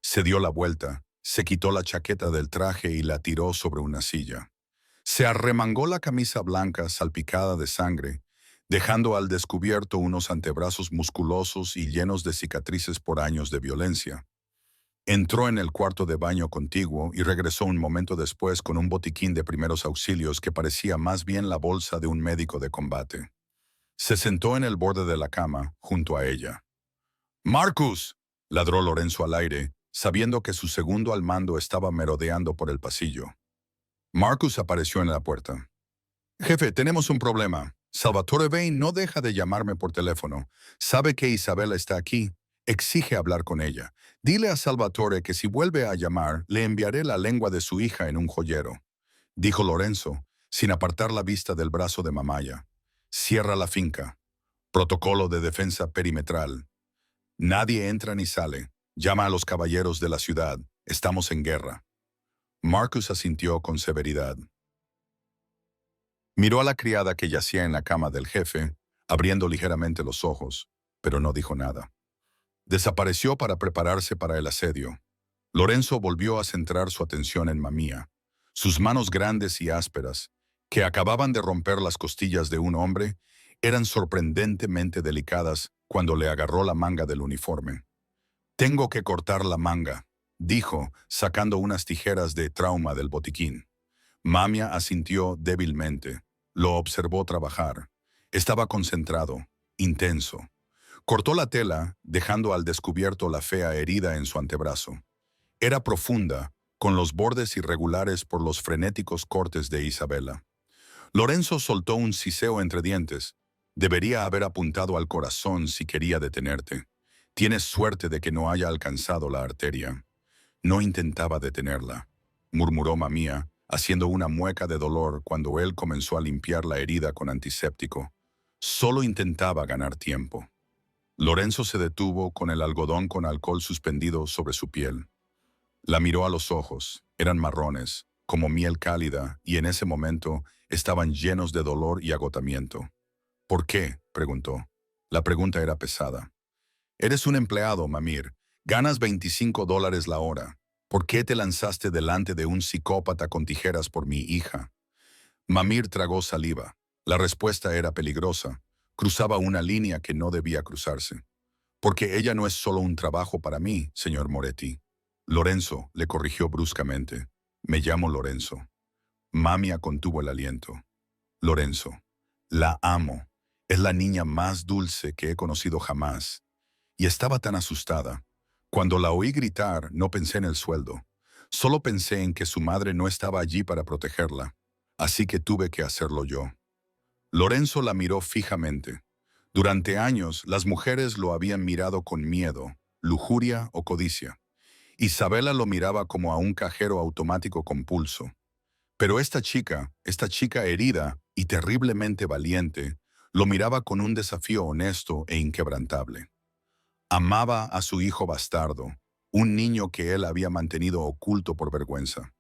Se dio la vuelta, se quitó la chaqueta del traje y la tiró sobre una silla. Se arremangó la camisa blanca salpicada de sangre, dejando al descubierto unos antebrazos musculosos y llenos de cicatrices por años de violencia. Entró en el cuarto de baño contiguo y regresó un momento después con un botiquín de primeros auxilios que parecía más bien la bolsa de un médico de combate. Se sentó en el borde de la cama, junto a ella. «¡Marcus!», ladró Lorenzo al aire, sabiendo que su segundo al mando estaba merodeando por el pasillo. Marcus apareció en la puerta. «Jefe, tenemos un problema. Salvatore Vane no deja de llamarme por teléfono. Sabe que Isabela está aquí. Exige hablar con ella. Dile a Salvatore que si vuelve a llamar, le enviaré la lengua de su hija en un joyero, dijo Lorenzo, sin apartar la vista del brazo de Mamaya. Cierra la finca. Protocolo de defensa perimetral. Nadie entra ni sale. Llama a los caballeros de la ciudad. Estamos en guerra. Marcus asintió con severidad. Miró a la criada que yacía en la cama del jefe, abriendo ligeramente los ojos, pero no dijo nada. Desapareció para prepararse para el asedio. Lorenzo volvió a centrar su atención en Mamía. Sus manos grandes y ásperas, que acababan de romper las costillas de un hombre, eran sorprendentemente delicadas cuando le agarró la manga del uniforme. «Tengo que cortar la manga», dijo, sacando unas tijeras de trauma del botiquín. Mamia asintió débilmente. Lo observó trabajar. Estaba concentrado, intenso. Cortó la tela, dejando al descubierto la fea herida en su antebrazo. Era profunda, con los bordes irregulares por los frenéticos cortes de Isabela. Lorenzo soltó un siseo entre dientes. Debería haber apuntado al corazón si quería detenerte. Tienes suerte de que no haya alcanzado la arteria. No intentaba detenerla, murmuró Mamía, haciendo una mueca de dolor cuando él comenzó a limpiar la herida con antiséptico. Solo intentaba ganar tiempo. Lorenzo se detuvo con el algodón con alcohol suspendido sobre su piel. La miró a los ojos. Eran marrones, como miel cálida, y en ese momento estaban llenos de dolor y agotamiento. «¿Por qué?», preguntó. La pregunta era pesada. «Eres un empleado, Mamir. Ganas $25 la hora. ¿Por qué te lanzaste delante de un psicópata con tijeras por mi hija?» Mamir tragó saliva. La respuesta era peligrosa. Cruzaba una línea que no debía cruzarse. «Porque ella no es solo un trabajo para mí, señor Moretti». «Lorenzo», le corrigió bruscamente. «Me llamo Lorenzo». Mamia contuvo el aliento. «Lorenzo, la amo. Es la niña más dulce que he conocido jamás». Y estaba tan asustada. Cuando la oí gritar, no pensé en el sueldo. Solo pensé en que su madre no estaba allí para protegerla. Así que tuve que hacerlo yo. Lorenzo la miró fijamente. Durante años, las mujeres lo habían mirado con miedo, lujuria o codicia. Isabela lo miraba como a un cajero automático con pulso. Pero esta chica herida y terriblemente valiente, lo miraba con un desafío honesto e inquebrantable. Amaba a su hijo bastardo, un niño que él había mantenido oculto por vergüenza.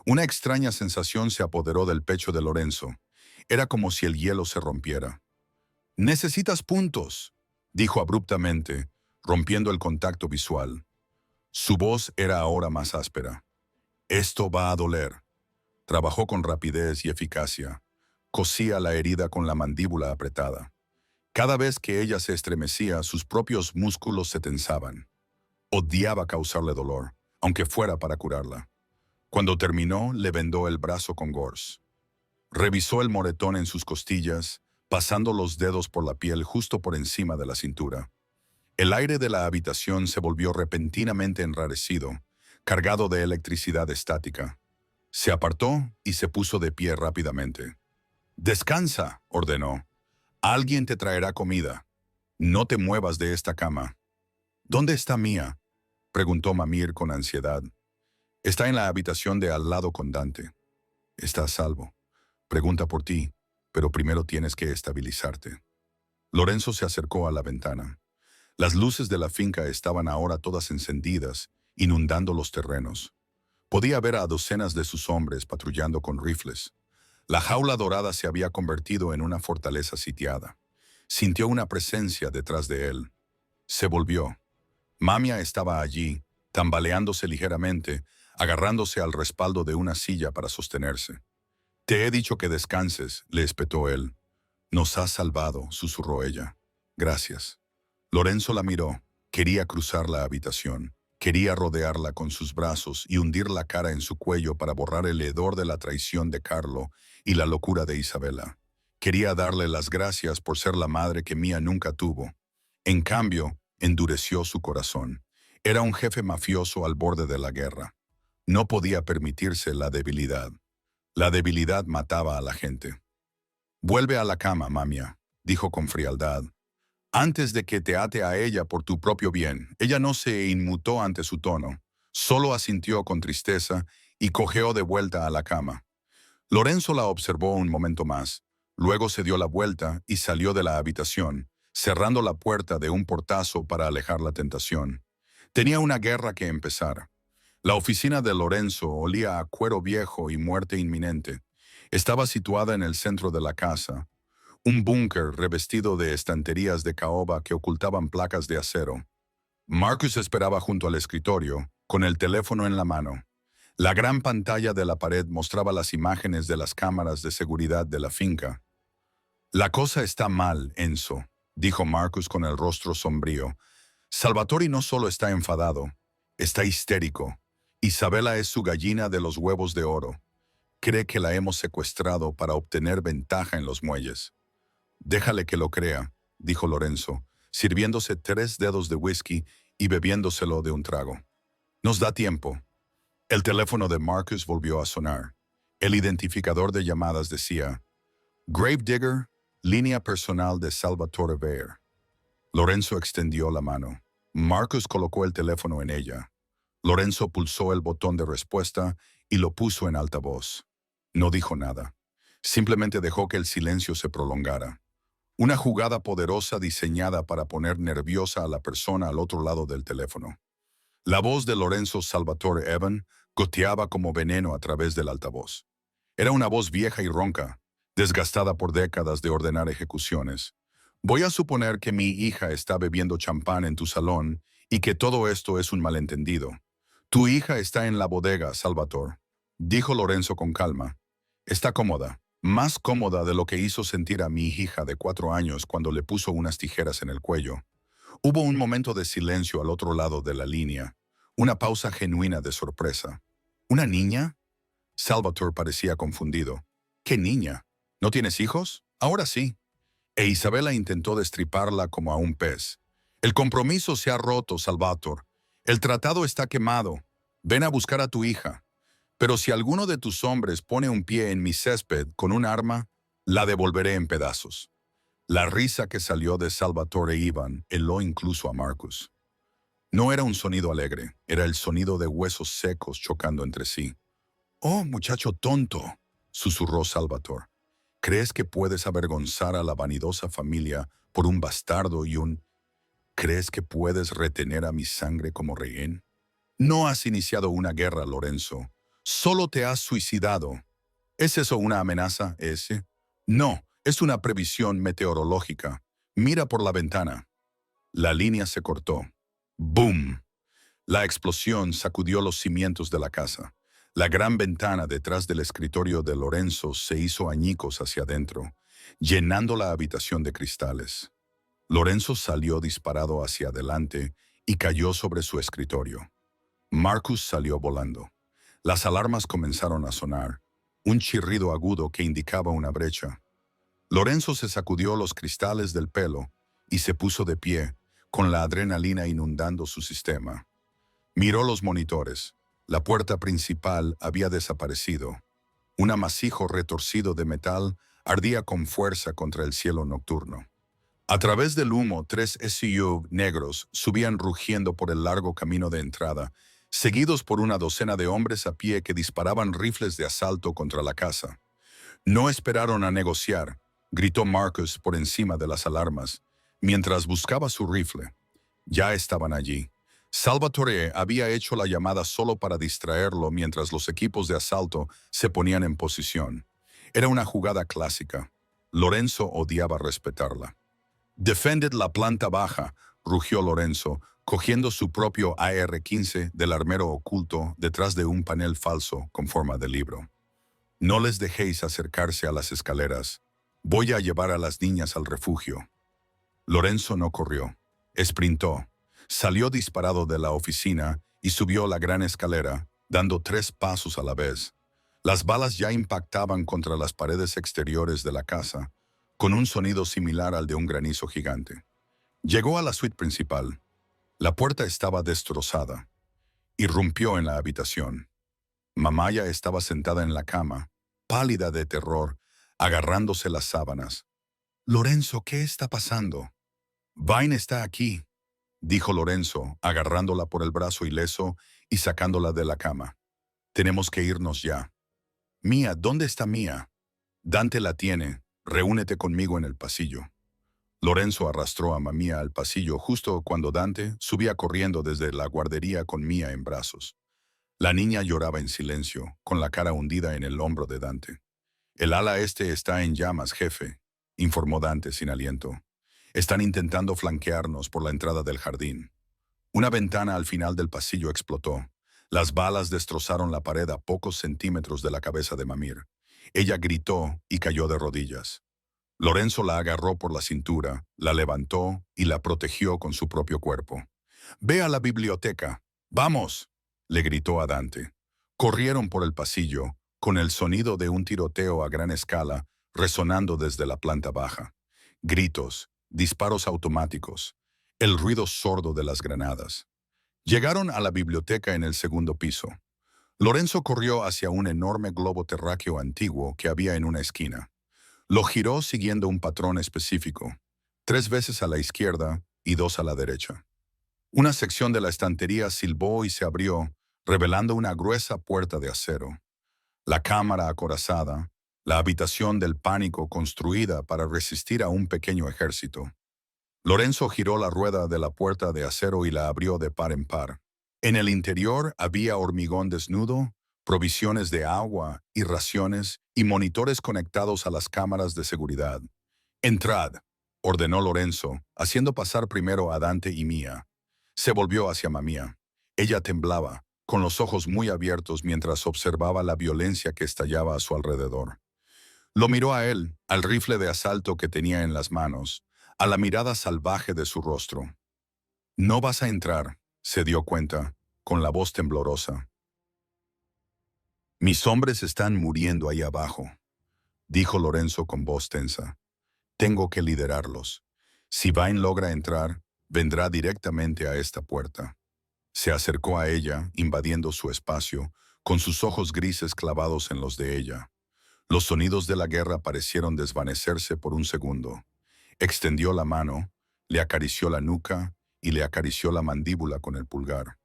Una extraña sensación se apoderó del pecho de Lorenzo. Era como si el hielo se rompiera. «Necesitas puntos», dijo abruptamente, rompiendo el contacto visual. Su voz era ahora más áspera. «Esto va a doler». Trabajó con rapidez y eficacia. Cosía la herida con la mandíbula apretada. Cada vez que ella se estremecía, sus propios músculos se tensaban. Odiaba causarle dolor, aunque fuera para curarla. Cuando terminó, le vendó el brazo con gauze. Revisó el moretón en sus costillas, pasando los dedos por la piel justo por encima de la cintura. El aire de la habitación se volvió repentinamente enrarecido, cargado de electricidad estática. Se apartó y se puso de pie rápidamente. «Descansa», ordenó. «Alguien te traerá comida. No te muevas de esta cama». «¿Dónde está Mía?», preguntó Mamir con ansiedad. «Está en la habitación de al lado con Dante. Está a salvo. Pregunta por ti, pero primero tienes que estabilizarte». Lorenzo se acercó a la ventana. Las luces de la finca estaban ahora todas encendidas, inundando los terrenos. Podía ver a docenas de sus hombres patrullando con rifles. La jaula dorada se había convertido en una fortaleza sitiada. Sintió una presencia detrás de él. Se volvió. Mamia estaba allí, tambaleándose ligeramente, agarrándose al respaldo de una silla para sostenerse. «Te he dicho que descanses», le espetó él. «Nos has salvado», susurró ella. «Gracias». Lorenzo la miró. Quería cruzar la habitación. Quería rodearla con sus brazos y hundir la cara en su cuello para borrar el hedor de la traición de Carlo y la locura de Isabela. Quería darle las gracias por ser la madre que Mía nunca tuvo. En cambio, endureció su corazón. Era un jefe mafioso al borde de la guerra. No podía permitirse la debilidad. La debilidad mataba a la gente. «Vuelve a la cama, Mamia», dijo con frialdad. Antes de que te ate a ella por tu propio bien, ella no se inmutó ante su tono, solo asintió con tristeza y cojeó de vuelta a la cama. Lorenzo la observó un momento más, luego se dio la vuelta y salió de la habitación, cerrando la puerta de un portazo para alejar la tentación. Tenía una guerra que empezar. La oficina de Lorenzo olía a cuero viejo y muerte inminente. Estaba situada en el centro de la casa, un búnker revestido de estanterías de caoba que ocultaban placas de acero. Marcus esperaba junto al escritorio, con el teléfono en la mano. La gran pantalla de la pared mostraba las imágenes de las cámaras de seguridad de la finca. La cosa está mal, Enzo, dijo Marcus con el rostro sombrío. Salvatori no solo está enfadado, está histérico. Isabela es su gallina de los huevos de oro. Cree que la hemos secuestrado para obtener ventaja en los muelles. Déjale que lo crea, dijo Lorenzo, sirviéndose 3 dedos de whisky y bebiéndoselo de un trago. Nos da tiempo. El teléfono de Marcus volvió a sonar. El identificador de llamadas decía, Gravedigger, línea personal de Salvatore Baer. Lorenzo extendió la mano. Marcus colocó el teléfono en ella. Lorenzo pulsó el botón de respuesta y lo puso en altavoz. No dijo nada. Simplemente dejó que el silencio se prolongara. Una jugada poderosa diseñada para poner nerviosa a la persona al otro lado del teléfono. La voz de Lorenzo Salvatore Evan goteaba como veneno a través del altavoz. Era una voz vieja y ronca, desgastada por décadas de ordenar ejecuciones. Voy a suponer que mi hija está bebiendo champán en tu salón y que todo esto es un malentendido. Tu hija está en la bodega, Salvatore, dijo Lorenzo con calma. Está cómoda, más cómoda de lo que hizo sentir a mi hija de 4 años cuando le puso unas tijeras en el cuello. Hubo un momento de silencio al otro lado de la línea, una pausa genuina de sorpresa. ¿Una niña? Salvatore parecía confundido. ¿Qué niña? ¿No tienes hijos? Ahora sí. E Isabela intentó destriparla como a un pez. El compromiso se ha roto, Salvatore. El tratado está quemado. Ven a buscar a tu hija. Pero si alguno de tus hombres pone un pie en mi césped con un arma, la devolveré en pedazos. La risa que salió de Salvatore Ivan heló incluso a Marcus. No era un sonido alegre, era el sonido de huesos secos chocando entre sí. «Oh, muchacho tonto», susurró Salvatore. «¿Crees que puedes avergonzar a la vanidosa familia por un bastardo y un... ¿Crees que puedes retener a mi sangre como rehén? No has iniciado una guerra, Lorenzo. Solo te has suicidado. ¿Es eso una amenaza, ese? No, es una previsión meteorológica. Mira por la ventana». La línea se cortó. ¡Boom! La explosión sacudió los cimientos de la casa. La gran ventana detrás del escritorio de Lorenzo se hizo añicos hacia adentro, llenando la habitación de cristales. Lorenzo salió disparado hacia adelante y cayó sobre su escritorio. Marcus salió volando. Las alarmas comenzaron a sonar, un chirrido agudo que indicaba una brecha. Lorenzo se sacudió los cristales del pelo y se puso de pie, con la adrenalina inundando su sistema. Miró los monitores. La puerta principal había desaparecido. Un amasijo retorcido de metal ardía con fuerza contra el cielo nocturno. A través del humo, 3 SUV negros subían rugiendo por el largo camino de entrada, seguidos por una docena de hombres a pie que disparaban rifles de asalto contra la casa. No esperaron a negociar, gritó Marcus por encima de las alarmas, mientras buscaba su rifle. Ya estaban allí. Salvatore había hecho la llamada solo para distraerlo mientras los equipos de asalto se ponían en posición. Era una jugada clásica. Lorenzo odiaba respetarla. «Defended la planta baja», rugió Lorenzo, cogiendo su propio AR-15 del armero oculto detrás de un panel falso con forma de libro. «No les dejéis acercarse a las escaleras. Voy a llevar a las niñas al refugio». Lorenzo no corrió. Esprintó. Salió disparado de la oficina y subió la gran escalera, dando 3 pasos a la vez. Las balas ya impactaban contra las paredes exteriores de la casa, con un sonido similar al de un granizo gigante. Llegó a la suite principal. La puerta estaba destrozada. Irrumpió en la habitación. Mamaya estaba sentada en la cama, pálida de terror, agarrándose las sábanas. «Lorenzo, ¿qué está pasando?» Vine está aquí, dijo Lorenzo, agarrándola por el brazo ileso y sacándola de la cama. Tenemos que irnos ya. Mía, ¿dónde está Mía? Dante la tiene. Reúnete conmigo en el pasillo. Lorenzo arrastró a Mamía al pasillo justo cuando Dante subía corriendo desde la guardería con Mía en brazos. La niña lloraba en silencio, con la cara hundida en el hombro de Dante. El ala este está en llamas, jefe, informó Dante sin aliento. Están intentando flanquearnos por la entrada del jardín. Una ventana al final del pasillo explotó. Las balas destrozaron la pared a pocos centímetros de la cabeza de Mamir. Ella gritó y cayó de rodillas. Lorenzo la agarró por la cintura, la levantó y la protegió con su propio cuerpo. «Ve a la biblioteca. ¡Vamos!», le gritó a Dante. Corrieron por el pasillo, con el sonido de un tiroteo a gran escala resonando desde la planta baja. Gritos, disparos automáticos, el ruido sordo de las granadas. Llegaron a la biblioteca en el segundo piso. Lorenzo corrió hacia un enorme globo terráqueo antiguo que había en una esquina. Lo giró siguiendo un patrón específico, 3 veces a la izquierda y 2 a la derecha. Una sección de la estantería silbó y se abrió, revelando una gruesa puerta de acero. La cámara acorazada, la habitación del pánico construida para resistir a un pequeño ejército. Lorenzo giró la rueda de la puerta de acero y la abrió de par en par. En el interior había hormigón desnudo, provisiones de agua y raciones y monitores conectados a las cámaras de seguridad. «Entrad», ordenó Lorenzo, haciendo pasar primero a Dante y Mía. Se volvió hacia Mamía. Ella temblaba, con los ojos muy abiertos mientras observaba la violencia que estallaba a su alrededor. Lo miró a él, al rifle de asalto que tenía en las manos, a la mirada salvaje de su rostro. «No vas a entrar», se dio cuenta, con la voz temblorosa. «Mis hombres están muriendo ahí abajo», dijo Lorenzo con voz tensa. «Tengo que liderarlos. Si Vine logra entrar, vendrá directamente a esta puerta». Se acercó a ella, invadiendo su espacio, con sus ojos grises clavados en los de ella. Los sonidos de la guerra parecieron desvanecerse por un segundo. Extendió la mano, le acarició la nuca y le acarició la mandíbula con el pulgar.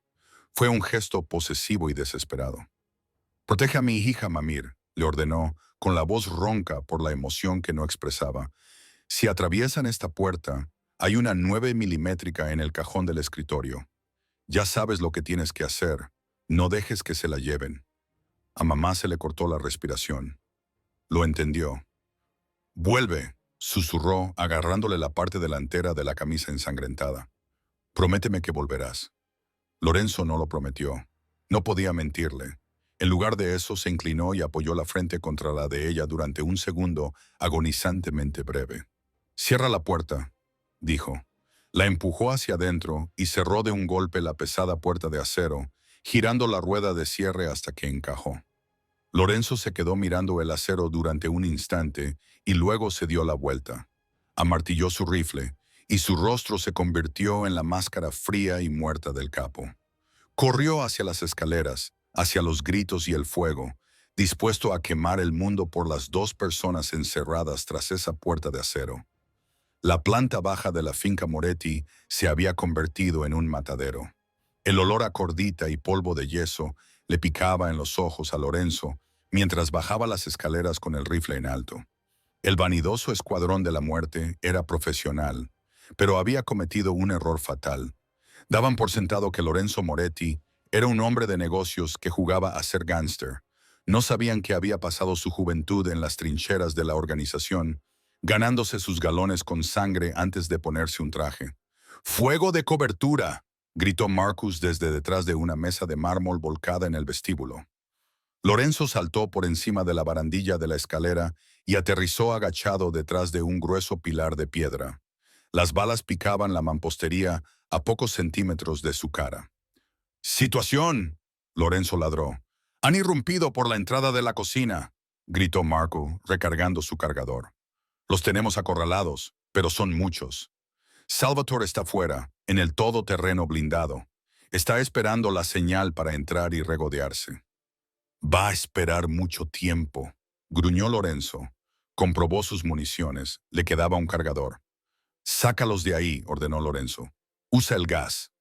Fue un gesto posesivo y desesperado. «Protege a mi hija, Mamir», le ordenó, con la voz ronca por la emoción que no expresaba. «Si atraviesan esta puerta, hay una 9 milimétrica en el cajón del escritorio. Ya sabes lo que tienes que hacer. No dejes que se la lleven». A mamá se le cortó la respiración. Lo entendió. «Vuelve», susurró, agarrándole la parte delantera de la camisa ensangrentada. «Prométeme que volverás». Lorenzo no lo prometió. No podía mentirle. En lugar de eso, se inclinó y apoyó la frente contra la de ella durante un segundo agonizantemente breve. «Cierra la puerta», dijo. La empujó hacia adentro y cerró de un golpe la pesada puerta de acero, girando la rueda de cierre hasta que encajó. Lorenzo se quedó mirando el acero durante un instante y luego se dio la vuelta. Amartilló su rifle y su rostro se convirtió en la máscara fría y muerta del capo. Corrió hacia las escaleras, hacia los gritos y el fuego, dispuesto a quemar el mundo por las 2 personas encerradas tras esa puerta de acero. La planta baja de la finca Moretti se había convertido en un matadero. El olor a cordita y polvo de yeso le picaba en los ojos a Lorenzo mientras bajaba las escaleras con el rifle en alto. El vanidoso escuadrón de la muerte era profesional, pero había cometido un error fatal. Daban por sentado que Lorenzo Moretti era un hombre de negocios que jugaba a ser gángster. No sabían que había pasado su juventud en las trincheras de la organización, ganándose sus galones con sangre antes de ponerse un traje. «¡Fuego de cobertura!», gritó Marcus desde detrás de una mesa de mármol volcada en el vestíbulo. Lorenzo saltó por encima de la barandilla de la escalera y aterrizó agachado detrás de un grueso pilar de piedra. Las balas picaban la mampostería a pocos centímetros de su cara. «¡Situación!», Lorenzo ladró. «Han irrumpido por la entrada de la cocina», gritó Marco, recargando su cargador. «Los tenemos acorralados, pero son muchos. Salvatore está fuera, en el todoterreno blindado. Está esperando la señal para entrar y regodearse». «Va a esperar mucho tiempo», gruñó Lorenzo. Comprobó sus municiones. Le quedaba un cargador. Sácalos de ahí, ordenó Lorenzo. Usa el gas.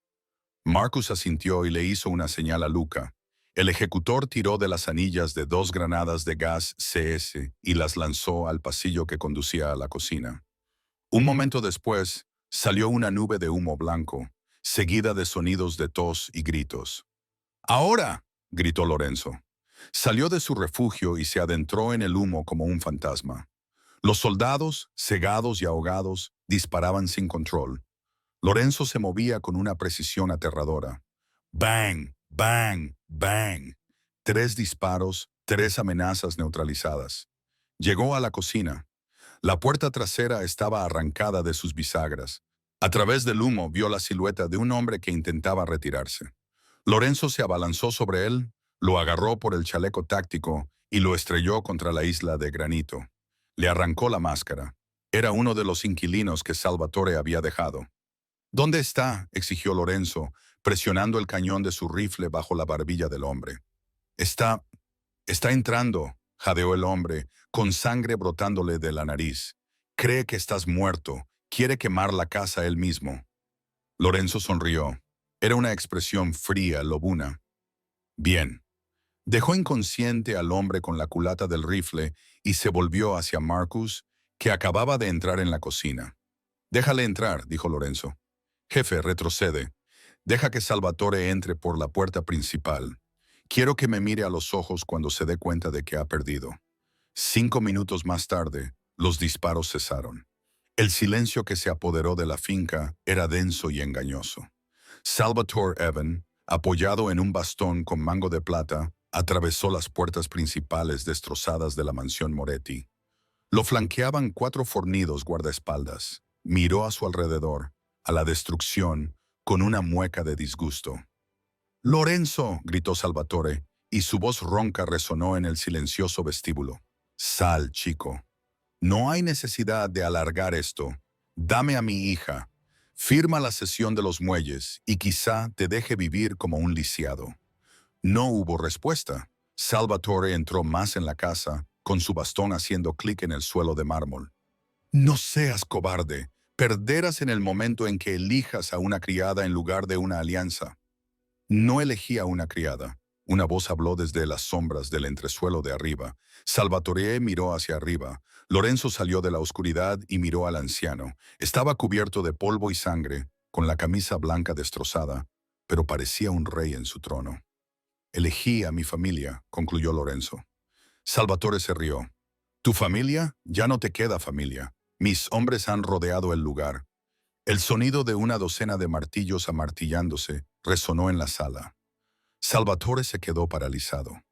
Marcus asintió y le hizo una señal a Luca. El ejecutor tiró de las anillas de 2 granadas de gas CS y las lanzó al pasillo que conducía a la cocina. Un momento después, salió una nube de humo blanco, seguida de sonidos de tos y gritos. ¡Ahora!, gritó Lorenzo. Salió de su refugio y se adentró en el humo como un fantasma. Los soldados, cegados y ahogados, disparaban sin control. Lorenzo se movía con una precisión aterradora. Bang, bang, bang. 3 disparos, 3 amenazas neutralizadas. Llegó a la cocina. La puerta trasera estaba arrancada de sus bisagras. A través del humo vio la silueta de un hombre que intentaba retirarse. Lorenzo se abalanzó sobre él, lo agarró por el chaleco táctico y lo estrelló contra la isla de granito. Le arrancó la máscara. Era uno de los inquilinos que Salvatore había dejado. ¿Dónde está?, exigió Lorenzo, presionando el cañón de su rifle bajo la barbilla del hombre. Está entrando, jadeó el hombre, con sangre brotándole de la nariz. Cree que estás muerto. Quiere quemar la casa él mismo. Lorenzo sonrió. Era una expresión fría, lobuna. Bien. Dejó inconsciente al hombre con la culata del rifle y se volvió hacia Marcus, que acababa de entrar en la cocina. Déjale entrar, dijo Lorenzo. Jefe, retrocede. Deja que Salvatore entre por la puerta principal. Quiero que me mire a los ojos cuando se dé cuenta de que ha perdido. 5 minutos más tarde, los disparos cesaron. El silencio que se apoderó de la finca era denso y engañoso. Salvatore Evan, apoyado en un bastón con mango de plata, atravesó las puertas principales destrozadas de la mansión Moretti. Lo flanqueaban 4 fornidos guardaespaldas. Miró a su alrededor, a la destrucción, con una mueca de disgusto. «¡Lorenzo!», gritó Salvatore, y su voz ronca resonó en el silencioso vestíbulo. «Sal, chico. No hay necesidad de alargar esto. Dame a mi hija. Firma la cesión de los muelles y quizá te deje vivir como un lisiado». No hubo respuesta. Salvatore entró más en la casa, con su bastón haciendo clic en el suelo de mármol. «No seas cobarde. Perderás en el momento en que elijas a una criada en lugar de una alianza». No elegí a una criada. Una voz habló desde las sombras del entresuelo de arriba. Salvatore miró hacia arriba. Lorenzo salió de la oscuridad y miró al anciano. Estaba cubierto de polvo y sangre, con la camisa blanca destrozada, pero parecía un rey en su trono. «Elegí a mi familia», concluyó Lorenzo. Salvatore se rió. «¿Tu familia? Ya no te queda familia. Mis hombres han rodeado el lugar». El sonido de una docena de martillos amartillándose resonó en la sala. Salvatore se quedó paralizado.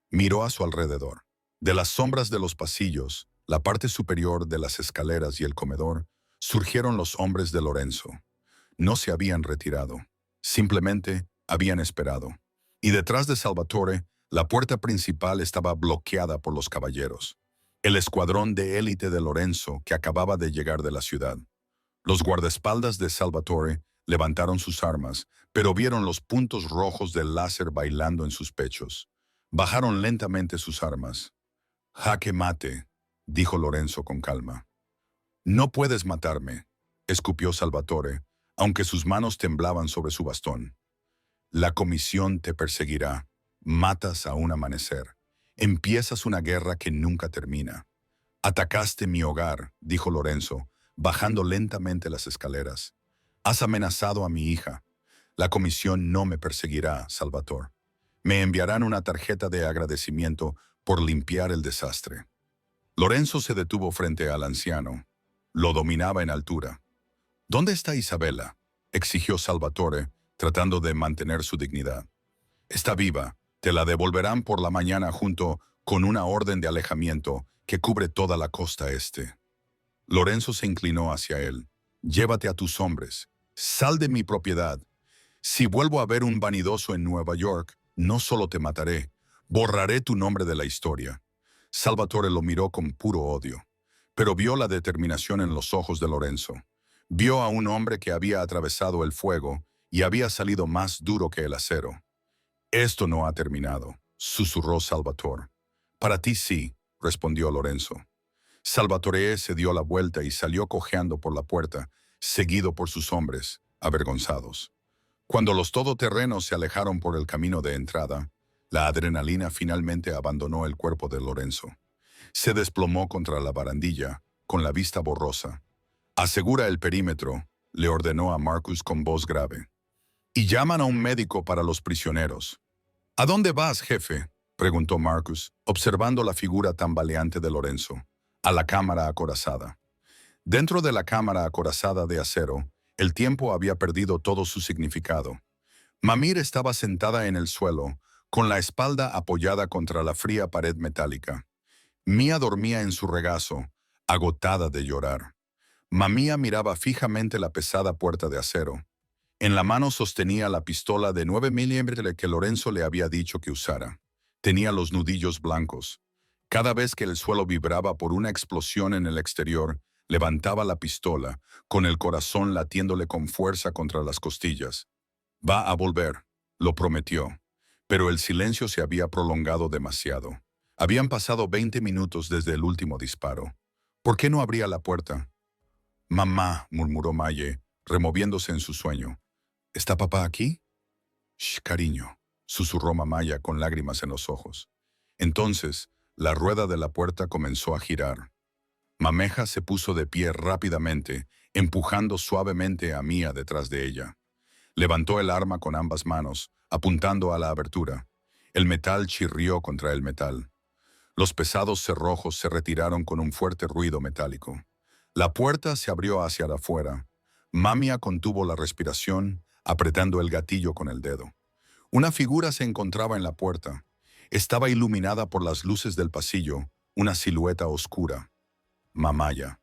Miró a su alrededor. De las sombras de los pasillos, la parte superior de las escaleras y el comedor, surgieron los hombres de Lorenzo. No se habían retirado. Simplemente habían esperado. Y detrás de Salvatore, la puerta principal estaba bloqueada por los caballeros. El escuadrón de élite de Lorenzo que acababa de llegar de la ciudad. Los guardaespaldas de Salvatore levantaron sus armas, pero vieron los puntos rojos del láser bailando en sus pechos. Bajaron lentamente sus armas. «Jaque mate», dijo Lorenzo con calma. «No puedes matarme», escupió Salvatore, aunque sus manos temblaban sobre su bastón. «La comisión te perseguirá. Matas a un amanecer. Empiezas una guerra que nunca termina». «Atacaste mi hogar», dijo Lorenzo, bajando lentamente las escaleras. «Has amenazado a mi hija. La comisión no me perseguirá, Salvatore. Me enviarán una tarjeta de agradecimiento por limpiar el desastre». Lorenzo se detuvo frente al anciano. Lo dominaba en altura. «¿Dónde está Isabela?», exigió Salvatore, tratando de mantener su dignidad. «Está viva. Te la devolverán por la mañana junto con una orden de alejamiento que cubre toda la costa este». Lorenzo se inclinó hacia él. «Llévate a tus hombres. Sal de mi propiedad. Si vuelvo a ver un vanidoso en Nueva York, no solo te mataré, borraré tu nombre de la historia». Salvatore lo miró con puro odio, pero vio la determinación en los ojos de Lorenzo. Vio a un hombre que había atravesado el fuego y había salido más duro que el acero. «Esto no ha terminado», susurró Salvatore. «Para ti sí», respondió Lorenzo. Salvatore se dio la vuelta y salió cojeando por la puerta, seguido por sus hombres, avergonzados. Cuando los todoterrenos se alejaron por el camino de entrada, la adrenalina finalmente abandonó el cuerpo de Lorenzo. Se desplomó contra la barandilla, con la vista borrosa. «Asegura el perímetro», le ordenó a Marcus con voz grave. «Y llaman a un médico para los prisioneros». «¿A dónde vas, jefe?», preguntó Marcus, observando la figura tambaleante de Lorenzo. «A la cámara acorazada». Dentro de la cámara acorazada de acero, el tiempo había perdido todo su significado. Mamir estaba sentada en el suelo, con la espalda apoyada contra la fría pared metálica. Mía dormía en su regazo, agotada de llorar. Mamía miraba fijamente la pesada puerta de acero. En la mano sostenía la pistola de 9 milímetros que Lorenzo le había dicho que usara. Tenía los nudillos blancos. Cada vez que el suelo vibraba por una explosión en el exterior, levantaba la pistola, con el corazón latiéndole con fuerza contra las costillas. «Va a volver», lo prometió. Pero el silencio se había prolongado demasiado. Habían pasado 20 minutos desde el último disparo. ¿Por qué no abría la puerta? «Mamá», murmuró Maye, removiéndose en su sueño. «¿Está papá aquí?» «Shh, cariño», susurró Mamaya con lágrimas en los ojos. Entonces, la rueda de la puerta comenzó a girar. Mameja se puso de pie rápidamente, empujando suavemente a Mía detrás de ella. Levantó el arma con ambas manos, apuntando a la abertura. El metal chirrió contra el metal. Los pesados cerrojos se retiraron con un fuerte ruido metálico. La puerta se abrió hacia afuera. Mamia contuvo la respiración, apretando el gatillo con el dedo. Una figura se encontraba en la puerta. Estaba iluminada por las luces del pasillo, una silueta oscura. Mamaya.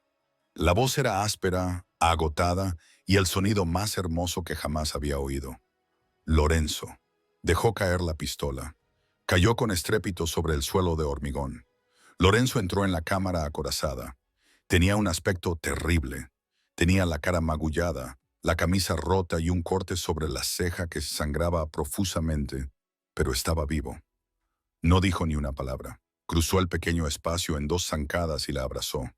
La voz era áspera, agotada, y el sonido más hermoso que jamás había oído. Lorenzo. Dejó caer la pistola. Cayó con estrépito sobre el suelo de hormigón. Lorenzo entró en la cámara acorazada. Tenía un aspecto terrible. Tenía la cara magullada, la camisa rota y un corte sobre la ceja que sangraba profusamente, pero estaba vivo. No dijo ni una palabra. Cruzó el pequeño espacio en 2 zancadas y la abrazó.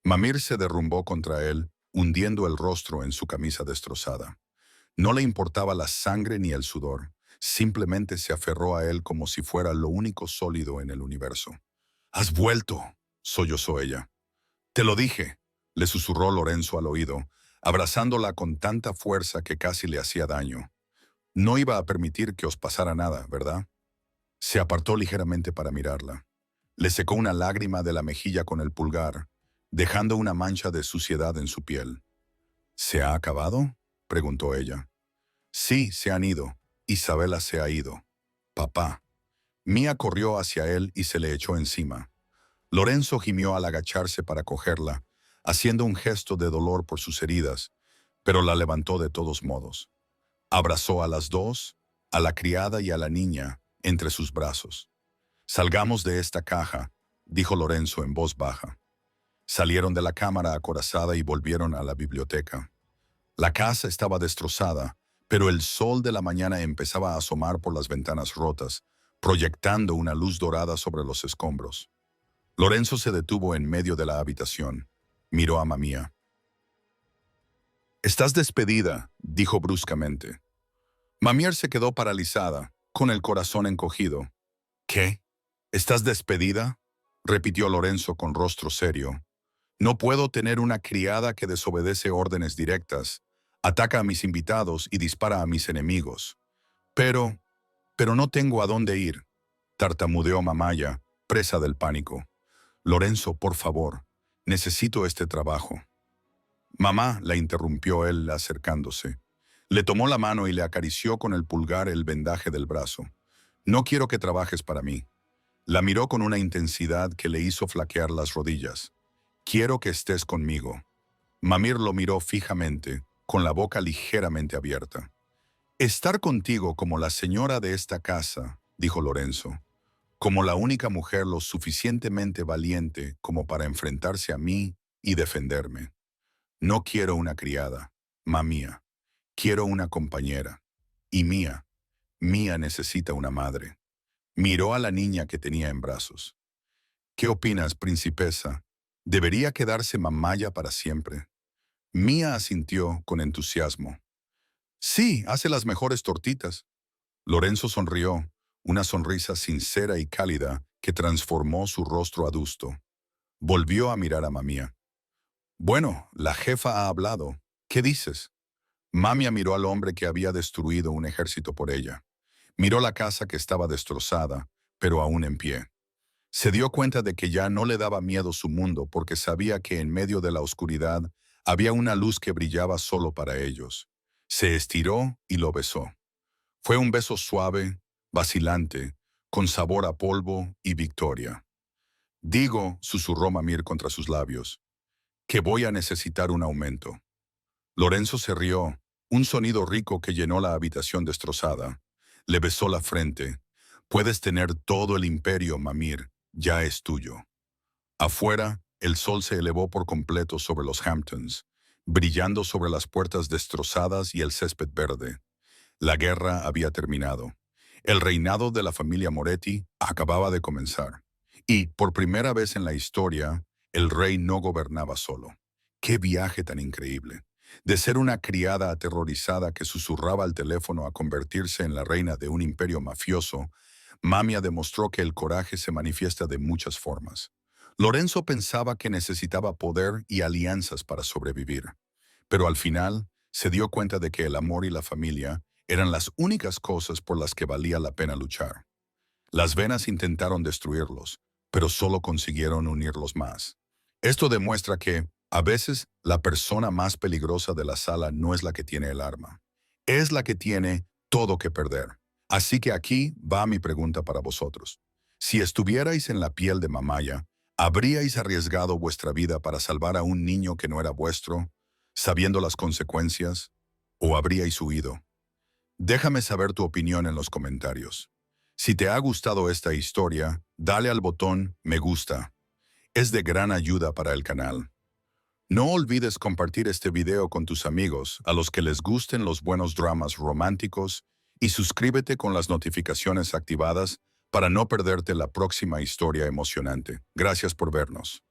Mamir se derrumbó contra él, hundiendo el rostro en su camisa destrozada. No le importaba la sangre ni el sudor. Simplemente se aferró a él como si fuera lo único sólido en el universo. «¡Has vuelto!», sollozó ella. «Te lo dije», le susurró Lorenzo al oído, abrazándola con tanta fuerza que casi le hacía daño. «No iba a permitir que os pasara nada, ¿verdad?». Se apartó ligeramente para mirarla. Le secó una lágrima de la mejilla con el pulgar, dejando una mancha de suciedad en su piel. «¿Se ha acabado?», preguntó ella. «Sí, se han ido. Isabela se ha ido. Papá». Mía corrió hacia él y se le echó encima. Lorenzo gimió al agacharse para cogerla, haciendo un gesto de dolor por sus heridas, pero la levantó de todos modos. Abrazó a las dos, a la criada y a la niña, entre sus brazos. «Salgamos de esta caja», dijo Lorenzo en voz baja. Salieron de la cámara acorazada y volvieron a la biblioteca. La casa estaba destrozada, pero el sol de la mañana empezaba a asomar por las ventanas rotas, proyectando una luz dorada sobre los escombros. Lorenzo se detuvo en medio de la habitación. Miró a Mamía. «Estás despedida», dijo bruscamente. Mamier se quedó paralizada, con el corazón encogido. «¿Qué? ¿Estás despedida?», repitió Lorenzo con rostro serio. «No puedo tener una criada que desobedece órdenes directas, ataca a mis invitados y dispara a mis enemigos. Pero no tengo a dónde ir», tartamudeó Mamaya, presa del pánico. «Lorenzo, por favor, necesito este trabajo». «Mamá», la interrumpió él acercándose. Le tomó la mano y le acarició con el pulgar el vendaje del brazo. «No quiero que trabajes para mí». La miró con una intensidad que le hizo flaquear las rodillas. «Quiero que estés conmigo». Mamir lo miró fijamente, con la boca ligeramente abierta. «Estar contigo como la señora de esta casa», dijo Lorenzo, «como la única mujer lo suficientemente valiente como para enfrentarse a mí y defenderme. No quiero una criada, mamía. Quiero una compañera. Y Mía necesita una madre». Miró a la niña que tenía en brazos. «¿Qué opinas, principesa?», Debería quedarse Mamaya para siempre. Mía asintió con entusiasmo. Sí, hace las mejores tortitas. Lorenzo sonrió, una sonrisa sincera y cálida que transformó su rostro adusto. Volvió a mirar a Mamía. Bueno, la jefa ha hablado. ¿Qué dices? Mamia miró al hombre que había destruido un ejército por ella. Miró la casa que estaba destrozada, pero aún en pie. Se dio cuenta de que ya no le daba miedo su mundo porque sabía que en medio de la oscuridad había una luz que brillaba solo para ellos. Se estiró y lo besó. Fue un beso suave, vacilante, con sabor a polvo y victoria. Digo, susurró Mamir contra sus labios, que voy a necesitar un aumento. Lorenzo se rió, un sonido rico que llenó la habitación destrozada. Le besó la frente. Puedes tener todo el imperio, Mamir, ya es tuyo. Afuera, el sol se elevó por completo sobre los Hamptons, brillando sobre las puertas destrozadas y el césped verde. La guerra había terminado. El reinado de la familia Moretti acababa de comenzar. Y, por primera vez en la historia, el rey no gobernaba solo. ¡Qué viaje tan increíble! De ser una criada aterrorizada que susurraba al teléfono a convertirse en la reina de un imperio mafioso, Mamia demostró que el coraje se manifiesta de muchas formas. Lorenzo pensaba que necesitaba poder y alianzas para sobrevivir, pero al final se dio cuenta de que el amor y la familia eran las únicas cosas por las que valía la pena luchar. Las venas intentaron destruirlos, pero solo consiguieron unirlos más. Esto demuestra que, a veces, la persona más peligrosa de la sala no es la que tiene el arma. Es la que tiene todo que perder. Así que aquí va mi pregunta para vosotros. Si estuvierais en la piel de Mamaya, ¿habríais arriesgado vuestra vida para salvar a un niño que no era vuestro, sabiendo las consecuencias? ¿O habríais huido? Déjame saber tu opinión en los comentarios. Si te ha gustado esta historia, dale al botón me gusta. Es de gran ayuda para el canal. No olvides compartir este video con tus amigos a los que les gusten los buenos dramas románticos y suscríbete con las notificaciones activadas para no perderte la próxima historia emocionante. Gracias por vernos.